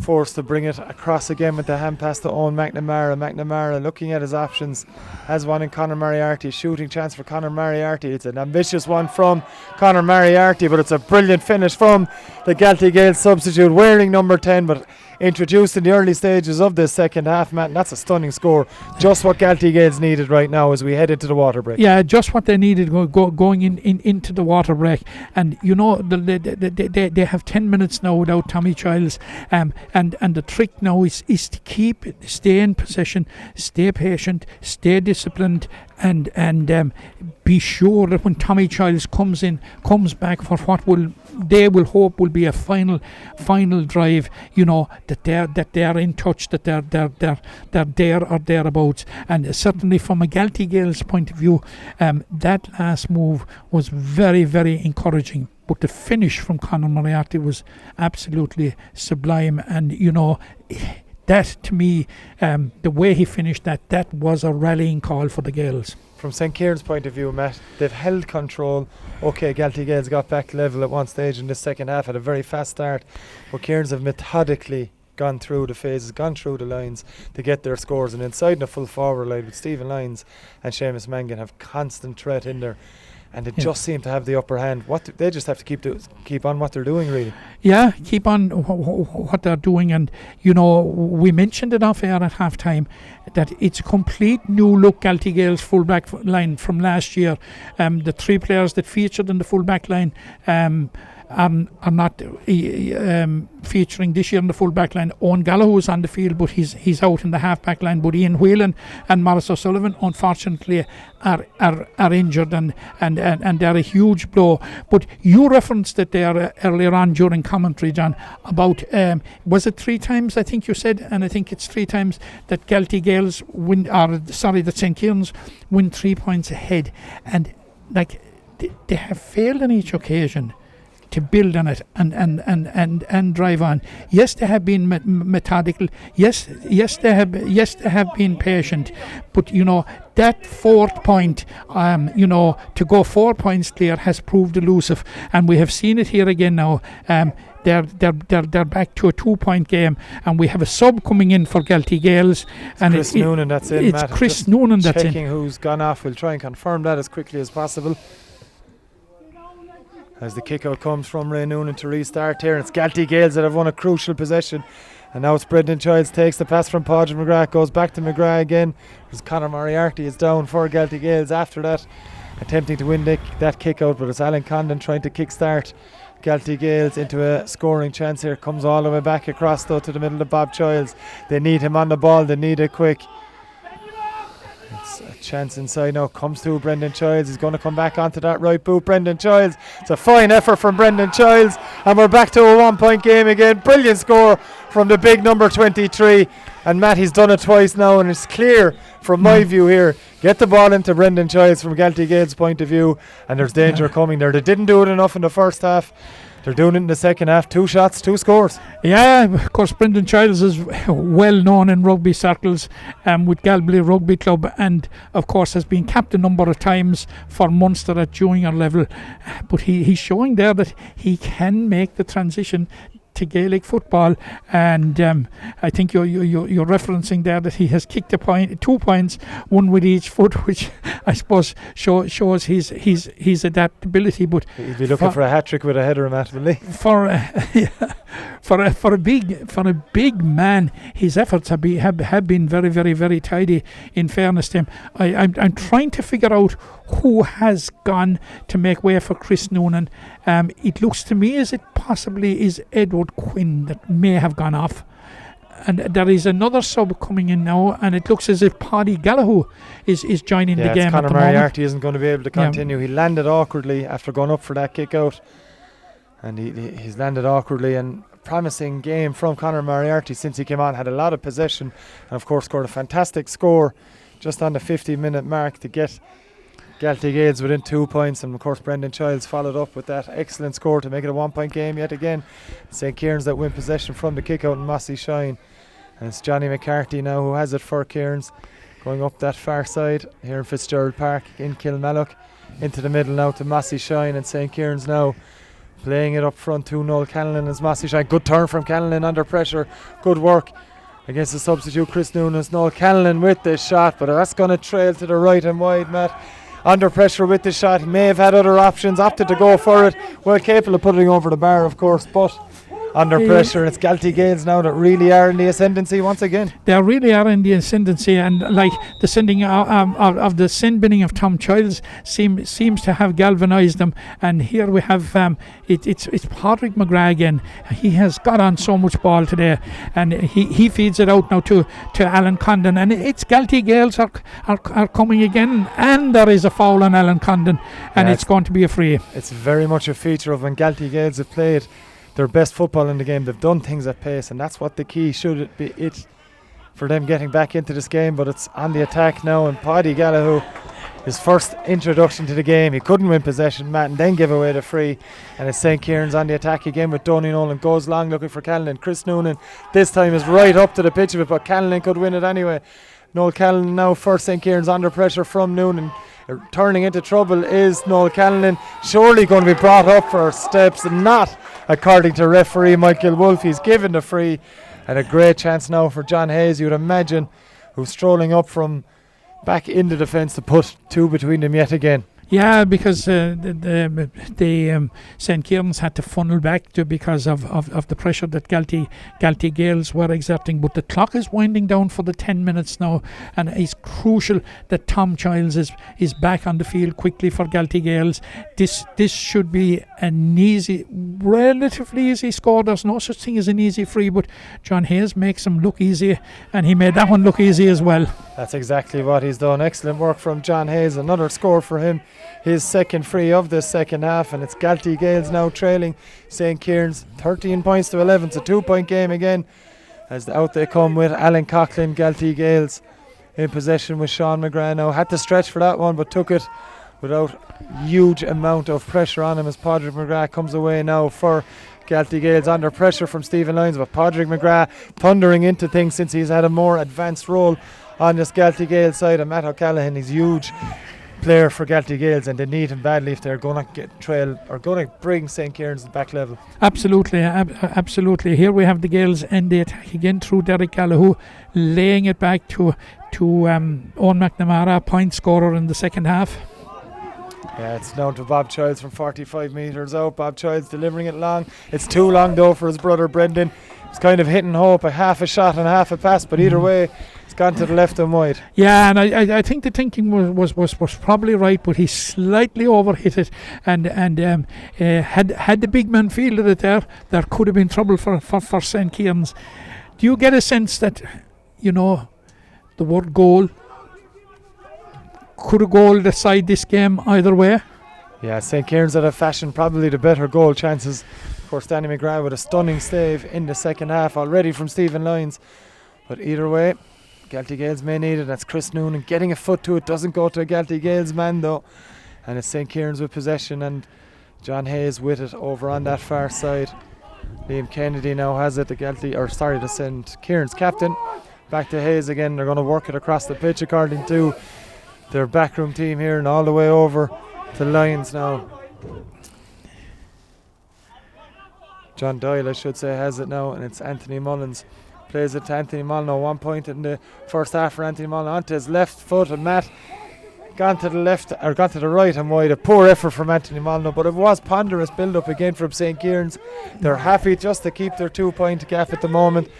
forced to bring it across again with the hand pass to Owen McNamara. McNamara looking at his options, has one in Conor Moriarty. Shooting chance for Conor Moriarty. It's an ambitious one from Conor Moriarty, but it's a brilliant finish from the Galtee Gaels substitute wearing number 10, but introduced in the early stages of this second half, Matt, and that's a stunning score. Just what Galtee Gaels needed right now as we head into the water break. Yeah, just what they needed going into the water break. And you know, they have 10 minutes now without Tommy Childs, and the trick now is to stay in possession, stay patient, stay disciplined, and be sure that when Tommy Childs comes back for what they will hope will be a final drive, you know, that they're in touch, that they're there or thereabouts. And certainly from a Galtee Gaels point of view, that last move was very, very encouraging. But the finish from Conor Moriarty was absolutely sublime, and you know, that to me, the way he finished that was a rallying call for the Gaels. From St. Kieran's point of view, Matt, they've held control. Okay, Galtee Gaels got back level at one stage in this second half, had a very fast start, but Kierans have methodically gone through the phases, gone through the lines to get their scores, and inside the full forward line with Stephen Lyons and Seamus Mangan have constant threat in there, and they just seem to have the upper hand. They just have to keep on what they're doing, really. Yeah, keep on what they're doing. And you know, we mentioned it off air at half time that it's a complete new look Galtee Gaels full back line from last year. The 3 players that featured in the full back line are not featuring this year in the full back line. Owen Gallagher is on the field, but he's out in the half back line. But Ian Whelan and Maurice O'Sullivan unfortunately are injured, and they're a huge blow. But you referenced it there earlier on during commentary, John, about was it 3 times I think you said, and I think it's 3 times that Galtee Gaels that St. Kieran's win 3 points ahead, and like they have failed on each occasion to build on it and drive on. Yes, they have been methodical. Yes, they have been patient. But you know, that 4th point, you know, to go 4 points clear has proved elusive, and we have seen it here again now. They're back to a 2-point game, and we have a sub coming in for Galtee Gaels. And Chris Noonan, that's in, It's Matt. Chris Noonan that's in. Checking who's gone off. We'll try and confirm that as quickly as possible. As the kick out comes from Ray Noonan to restart here. It's Galtee Gaels that have won a crucial possession. And now it's Brendan Childs takes the pass from Podge McGrath, goes back to McGrath again. As Conor Moriarty is down for Galtee Gaels after that, attempting to win that kick out, but it's Alan Condon trying to kick-start Galtee Gaels into a scoring chance here. Comes all the way back across though to the middle of Bob Childs. They need him on the ball, they need it quick. It's a chance inside now, comes through Brendan Childs. He's going to come back onto that right boot. Brendan Childs, it's a fine effort from Brendan Childs, and we're back to a 1-point game again. Brilliant score from the big number 23, and Matt, he's done it twice now, and it's clear from my view here. Get the ball into Brendan Childs from Galtee Gaels' point of view, and there's danger coming there. They didn't do it enough in the first half. They're doing it in the second half. 2 shots, 2 scores. Yeah, of course, Brendan Childs is well known in rugby circles with Galway Rugby Club, and of course has been capped a number of times for Munster at junior level. But he's showing there that he can make the transition to Gaelic football, and I think you're referencing there that he has kicked 2 points, one with each foot, which I suppose shows his adaptability. But he'd be looking for a hat trick with a header, Matt, will he? For a big man, his efforts have been very, very, very tidy. In fairness to him, I'm trying to figure out who has gone to make way for Chris Noonan. It looks to me as it possibly is Edward Quinn that may have gone off. And there is another sub coming in now, and it looks as if Paddy Gallagher is joining the game. Conor Moriarty isn't going to be able to continue. He landed awkwardly after going up for that kick out, and he's landed awkwardly, and promising game from Conor Moriarty since he came on. Had a lot of possession and of course scored a fantastic score just on the 50-minute mark to get Galtee Gaels within 2 points, and of course Brendan Childs followed up with that excellent score to make it a 1-point game yet again. St. Kierans that win possession from the kick out in Mossy Shine, and it's Johnny McCarthy now who has it for Kierans, going up that far side here in Fitzgerald Park in Kilmallock, into the middle now to Mossy Shine, and St. Kierans now playing it up front to Noel Callaghan as Mossy Shine. Good turn from Callaghan under pressure, good work against the substitute Chris Nunes. Noel Callaghan with this shot, but that's going to trail to the right and wide, Matt. Under pressure with the shot, he may have had other options, opted to go for it, well capable of putting it over the bar of course, but under pressure. It's Galtee Gaels now that really are in the ascendancy once again. They really are in the ascendancy, and like the sending of the sin binning of Tom Childs seems to have galvanised them. And here we have it's Padraig McGrath again. He has got on so much ball today, and he feeds it out now to Alan Condon, and it's Galtee Gaels are coming again, and there is a foul on Alan Condon, and it's going to be a free. It's very much a feature of when Galtee Gaels have played their best football in the game. They've done things at pace, and that's what the key should be it for them getting back into this game. But it's on the attack now, and Paddy Gallagher, his first introduction to the game, he couldn't win possession, Matt, and then give away the free. And it's St. Kierans on the attack again with Donny Nolan, goes long looking for Callaghan. Chris Noonan this time is right up to the pitch of it, but Callaghan could win it anyway. Noel Callaghan now for St. Kierans, under pressure from Noonan. Turning into trouble is Noel Callaghan, surely going to be brought up for steps, and not according to referee Michael Wolfe. He's given the free, and a great chance now for John Hayes, you would imagine, who's strolling up from back into defence to put two between them yet again. Yeah, because the St. Kierans had to funnel back because of the pressure that Galtee Gaels were exerting. But the clock is winding down for the 10 minutes now, and it's crucial that Tom Childs is back on the field quickly for Galtee Gaels. This should be an easy, relatively easy score. There's no such thing as an easy free, but John Hayes makes him look easy, and he made that one look easy as well. That's exactly what he's done. Excellent work from John Hayes. Another score for him. His second free of the second half, and it's Galtee Gaels now trailing St. Kierans 13 points to 11. It's a 2-point game again, as out they come with Alan Coughlin. Galtee Gaels in possession with Sean McGrath now. Had to stretch for that one, but took it without huge amount of pressure on him, as Padraig McGrath comes away now for Galtee Gaels. Under pressure from Stephen Lyons, but Padraig McGrath thundering into things since he's had a more advanced role on this Galtee Gaels side. And Matt O'Callaghan, he's huge player for Galtee Gaels, and they need him badly if they're going to get trail or going to bring St. Kierans to the back level. Absolutely, absolutely. Here we have the Gaels and the attack again through Derek Gallagher, laying it back to Owen McNamara, point scorer in the second half. Yeah, it's down to Bob Childs from 45 metres out. Bob Childs delivering it long. It's too long though for his brother Brendan. It's kind of hitting hope, a half a shot and a half a pass, but either way it's gone to the left and wide. Yeah, and I think the thinking was probably right, but he slightly overhit it, and had the big man fielded it there could have been trouble for St. Kierans. Do you get a sense that, the word goal could a goal decide this game either way? Yeah, St. Kierans had a fashion probably the better goal chances. Of course, Danny McGrath with a stunning save in the second half already from Stephen Lyons. But either way, Galtee Gaels may need it. That's Chris Noonan getting a foot to it. Doesn't go to a Galtee Gaels man though. And it's St. Kierans with possession, and John Hayes with it over on that far side. Liam Kennedy now has it. The St. Kierans captain. Back to Hayes again. They're going to work it across the pitch according to their backroom team here, and all the way over to Lyons now. John Doyle, I should say, has it now, and it's Anthony Mullins. Plays it to Anthony Mullins. 1 point in the first half for Anthony Mullins. Onto his left foot, and Matt gone to the right and wide. A poor effort from Anthony Mullins, but it was ponderous build-up again from St. Kierans. They're happy just to keep their 2-point gap at the moment.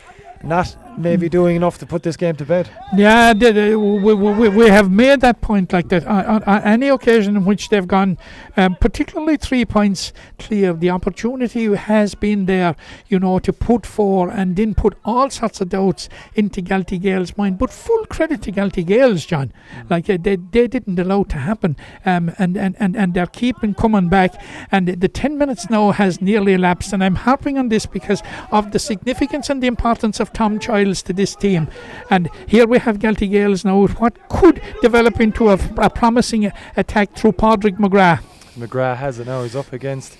Not maybe doing enough to put this game to bed. Yeah, we have made that point like that on any occasion in which they've gone, particularly 3 points clear. The opportunity has been there, to put 4 and then put all sorts of doubts into Galtee Gaels' mind. But full credit to Galtee Gaels, John. Like they didn't allow it to happen, and they're keeping coming back. And the 10 minutes now has nearly elapsed, and I'm harping on this because of the significance and the importance of Tom Childs to this team. And here we have Galtee Gaels now with what could develop into a promising attack through Padraig McGrath. McGrath has it now. He's up against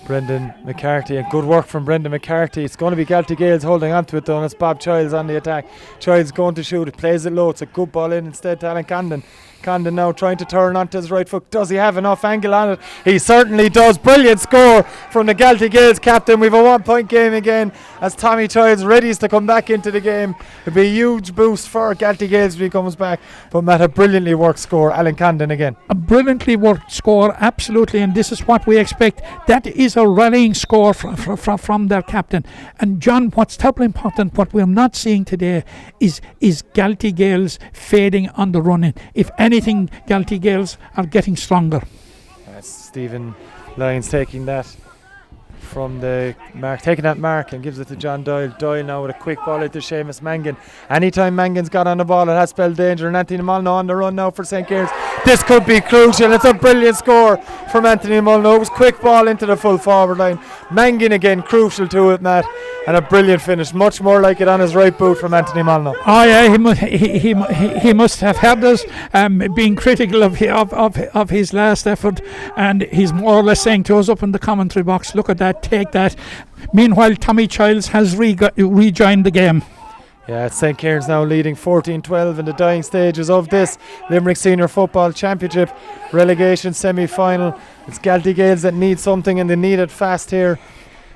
Brendan McCarthy, and good work from Brendan McCarthy. It's going to be Galtee Gaels holding on to it though, and it's Bob Childs on the attack. Childs going to shoot it, plays it low. It's a good ball in instead to Alan Condon. Condon now trying to turn onto his right foot. Does he have enough angle on it? He certainly does. Brilliant score from the Galtee Gaels captain. We've a 1 point game again as Tommy Childs readies to come back into the game. It'll be a huge boost for Galtee Gaels when he comes back. But Matt, a brilliantly worked score. Alan Condon again. A brilliantly worked score, absolutely, and this is what we expect. That is a rallying score from their captain. And John, what's terribly important, what we're not seeing today is Galtee Gaels fading on the run-in. If anything, Galtee Gaels are getting stronger. Stephen Lyons taking that from the mark, taking that mark and gives it to John Doyle. Doyle now with a quick ball into Seamus Mangan. Anytime Mangan's got on the ball, it has spelled danger. And Anthony Molyneux on the run now for St. Kierans. This could be crucial. It's a brilliant score from Anthony Molyneux. It was quick ball into the full forward line. Mangan again crucial to it, Matt, and a brilliant finish. Much more like it on his right boot from Anthony Molyneux. Oh yeah, he must have heard us being critical of his last effort, and he's more or less saying to us up in the commentary box, look at that, take that. Meanwhile, Tommy Childs has rejoined the game. Yeah, it's St. Kierans now leading 14-12 in the dying stages of this Limerick Senior Football Championship relegation semi-final. It's Galtee Gaels that need something, and they need it fast here.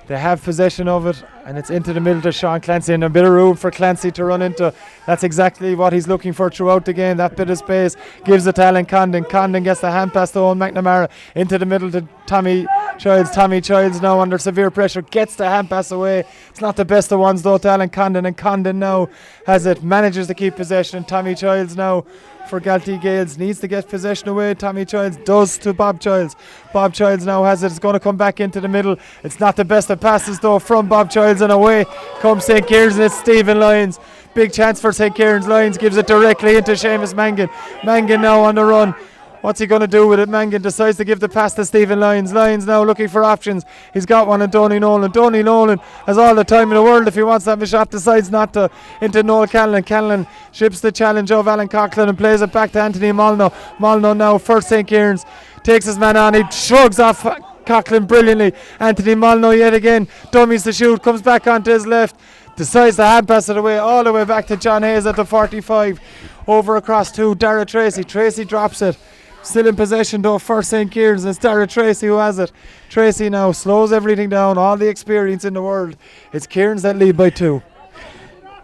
They have possession of it, and it's into the middle to Sean Clancy, and a bit of room for Clancy to run into. That's exactly what he's looking for throughout the game. That bit of space gives it to Alan Condon. Condon gets the hand pass to Owen McNamara into the middle to Tommy Childs. Tommy Childs now under severe pressure gets the hand pass away. It's not the best of ones though to Alan Condon, and Condon now has it, manages to keep possession. Tommy Childs now for Galtee Gaels needs to get possession away. Tommy Childs does to Bob Childs. Bob Childs now has it. It's going to come back into the middle. It's not the best of passes though from Bob Childs, and away comes St. Kierans, and it's Stephen Lyons. Big chance for St. Kierans. Lyons gives it directly into Seamus Mangan. Mangan now on the run. What's he going to do with it? Mangan decides to give the pass to Stephen Lyons. Lyons now looking for options. He's got one in Donny Nolan. Donny Nolan has all the time in the world if he wants to have a shot. Decides not to. Into Noel Callan. Callan ships the challenge of Alan Coughlin and plays it back to Anthony Molyneux. Molyneux now for St. Kierans. Takes his man on. He shrugs off Coughlin brilliantly. Anthony Molyneux yet again. Dummies to shoot. Comes back onto his left. Decides to hand pass it away all the way back to John Hayes at the 45. Over across to Dara Tracy. Tracy drops it. Still in possession though for St. Kierans. It's Dara Tracy who has it. Tracy now slows everything down, all the experience in the world. It's Kierans that lead by 2.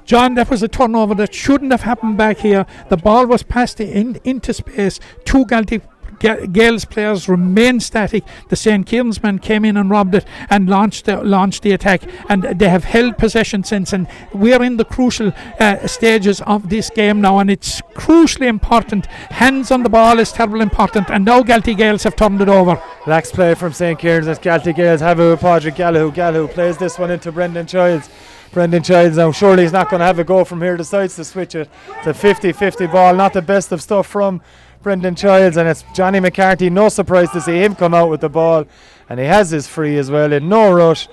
John, that was a turnover that shouldn't have happened back here. The ball was passed into space. 2 Galtee Gaels players remained static. The St. Kierans man came in and robbed it and launched the attack, and they have held possession since, and we're in the crucial stages of this game now, and it's crucially important. Hands on the ball is terribly important, and now Galtee Gaels have turned it over. Lax play from St. Kierans as Galtee Gaels have it with Padraig Gallagher. Gallagher plays this one into Brendan Childs. Brendan Childs now, surely he's not going to have a go from here, decides to switch it. It's a 50-50 ball, not the best of stuff from Brendan Childs, and it's Johnny McCarthy. No surprise to see him come out with the ball, and he has his free as well in no rush.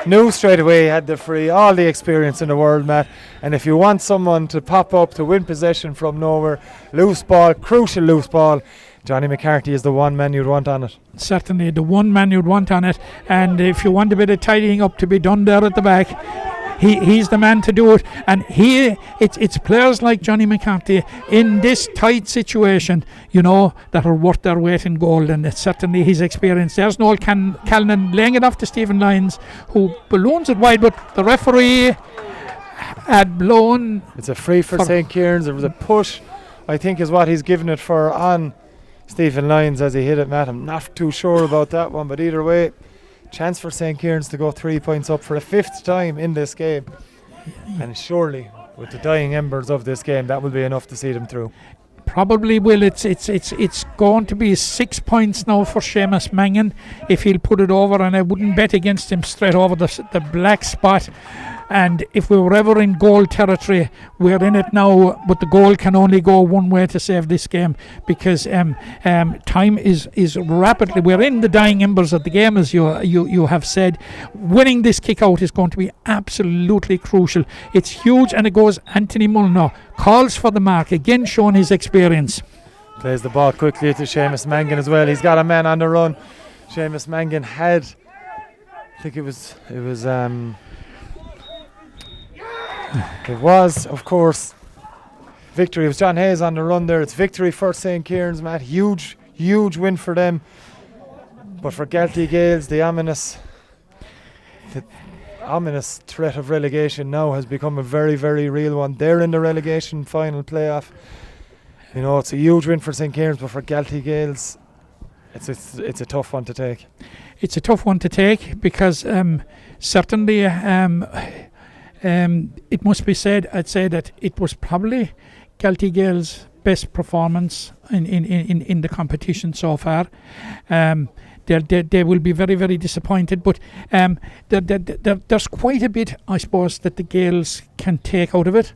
Knew straight away he had the free, all the experience in the world, Matt. And if you want someone to pop up to win possession from nowhere, loose ball, crucial loose ball, Johnny McCarthy is the one man you'd want on it. Certainly the one man you'd want on it, and if you want a bit of tidying up to be done there at the back, he's the man to do it. And it's players like Johnny McCarthy in this tight situation, that are worth their weight in gold, and it's certainly his experience. There's Noel Callan laying it off to Stephen Lyons, who balloons it wide, but the referee had blown. It's a free for St. Kierans. There was a push, I think, is what he's given it for on Stephen Lyons as he hit it, Matt. I'm not too sure about that one, but either way, chance for St. Kierans to go 3 points up for a 5th time in this game. And surely, with the dying embers of this game, that will be enough to see them through. Probably will. It's going to be 6 points now for Seamus Mangan if he'll put it over, and I wouldn't bet against him straight over the black spot. And if we were ever in goal territory, we're in it now, but the goal can only go one way to save this game, because time is rapidly, we're in the dying embers of the game, as you have said. Winning this kick out is going to be absolutely crucial. It's huge, and it goes Anthony Mulno, calls for the mark, again showing his experience. Plays the ball quickly to Seamus Mangan as well. He's got a man on the run. Seamus Mangan had, I think it was, of course, victory. It was John Hayes on the run there. It's victory for St. Kierans, Matt. Huge win for them. But for Galtee Gaels, the ominous threat of relegation now has become a very, very real one. They're in the relegation final playoff. You know, it's a huge win for St. Kierans, but for Galtee Gaels, it's a tough one to take. It's a tough one to take, because certainly it must be said, I'd say that it was probably Galtee Gaels' best performance in the competition so far. They will be very, very disappointed, but there's quite a bit, I suppose, that the Gaels can take out of it.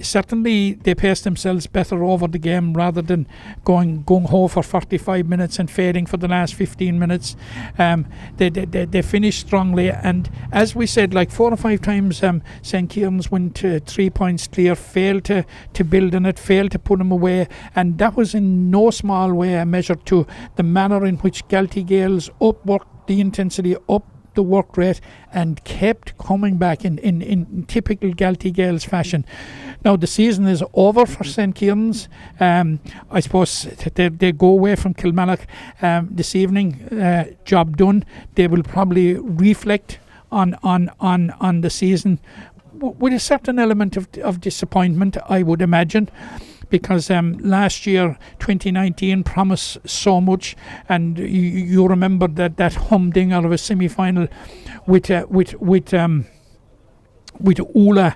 Certainly they paced themselves better over the game, rather than going gung-ho for 45 minutes and fading for the last 15 minutes. They finished strongly, and as we said, 4 or 5 times St. Kierans went 3 points clear, failed to build on it, failed to put them away, and that was in no small way a measure to the manner in which Galtee Gaels upworked the intensity, up the work rate, and kept coming back in typical Galtee Gaels fashion. Now the season is over for St. Kierans. I suppose they go away from Kilmallock this evening. Job done. They will probably reflect on the season with a certain element of disappointment, I would imagine, because last year 2019 promised so much, and you remember that humdinger of a semi-final with Ula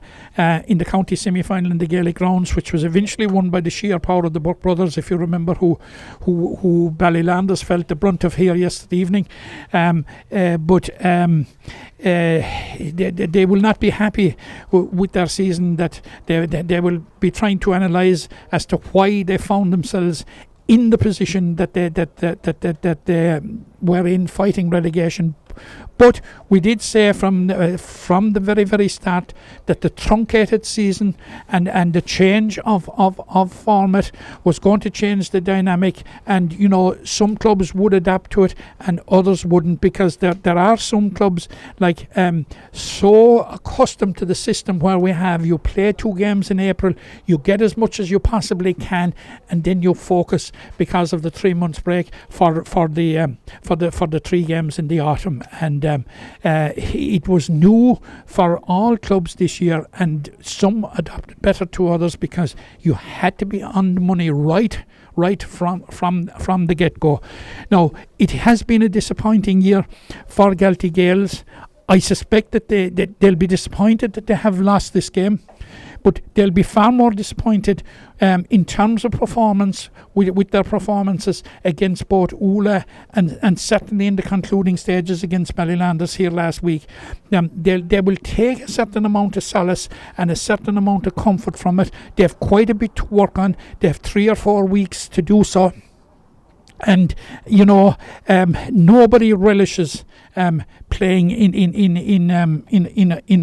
in the county semi-final in the Gaelic grounds, which was eventually won by the sheer power of the Buck brothers, if you remember, who Ballylanders felt the brunt of here yesterday evening. But they will not be happy with their season. That they will be trying to analyse as to why they found themselves in the position that they were in, fighting relegation. But we did say from the very, very start that the truncated season and the change of format was going to change the dynamic, and some clubs would adapt to it and others wouldn't, because there are some clubs so accustomed to the system where you play 2 games in April, you get as much as you possibly can, and then you focus because of the 3 months break for the 3 games in the autumn. And it was new for all clubs this year, and some adapted better to others, because you had to be on the money right from the get-go. Now, it has been a disappointing year for Galtee Gaels. I suspect that they'll be disappointed that they have lost this game, but they'll be far more disappointed in terms of performance with their performances against both Ula and certainly in the concluding stages against Ballylanders here last week. They will take a certain amount of solace and a certain amount of comfort from it. They have quite a bit to work on. They have 3 or 4 weeks to do so. And nobody relishes playing in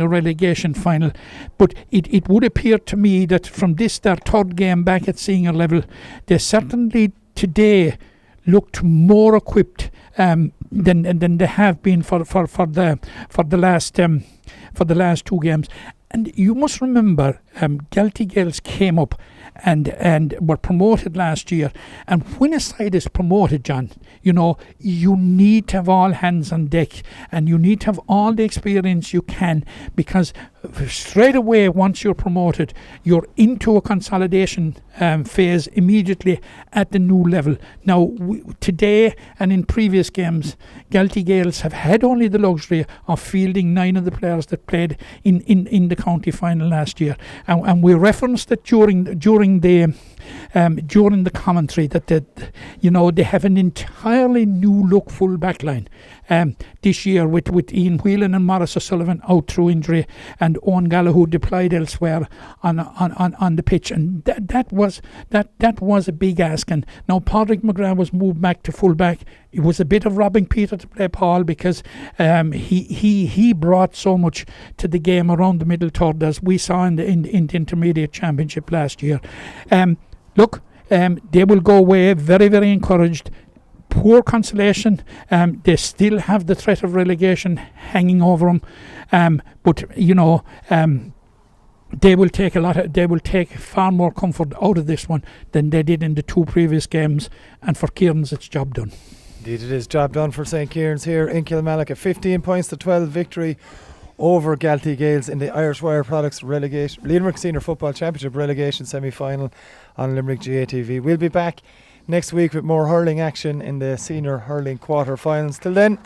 a relegation final, but it would appear to me that from their 3rd game back at senior level, they certainly today looked more equipped than they have been for the last 2 games. And you must remember, Galtee Gaels came up and were promoted last year. And when a side is promoted, John, you need to have all hands on deck, and you need to have all the experience you can, because straight away, once you're promoted, you're into a consolidation phase immediately at the new level. Now, today and in previous games, Galtee Gaels have had only the luxury of fielding 9 of the players that played in the county final last year, and we referenced that during the commentary that they have an entirely new look full back line this year with Ian Whelan and Maurice O'Sullivan out through injury and Owen Gallagher deployed elsewhere on the pitch, and that was a big ask. And now Padraig McGrath was moved back to full back. It was a bit of robbing Peter to play Paul because he brought so much to the game around the middle third, as we saw in the intermediate championship last year. They will go away very, very encouraged. Poor consolation. They still have the threat of relegation hanging over them, but they will take far more comfort out of this one than they did in the 2 previous games. And for Kierans, it's job done. Indeed, it is job done for St. Kierans here in Kilmallock. A 15 points to 12 victory over Galtee Gaels in the Irish Wire Products Relegation Limerick Senior Football Championship Relegation semi-final on Limerick GATV. We'll be back next week with more hurling action in the senior hurling quarter-finals. Till then,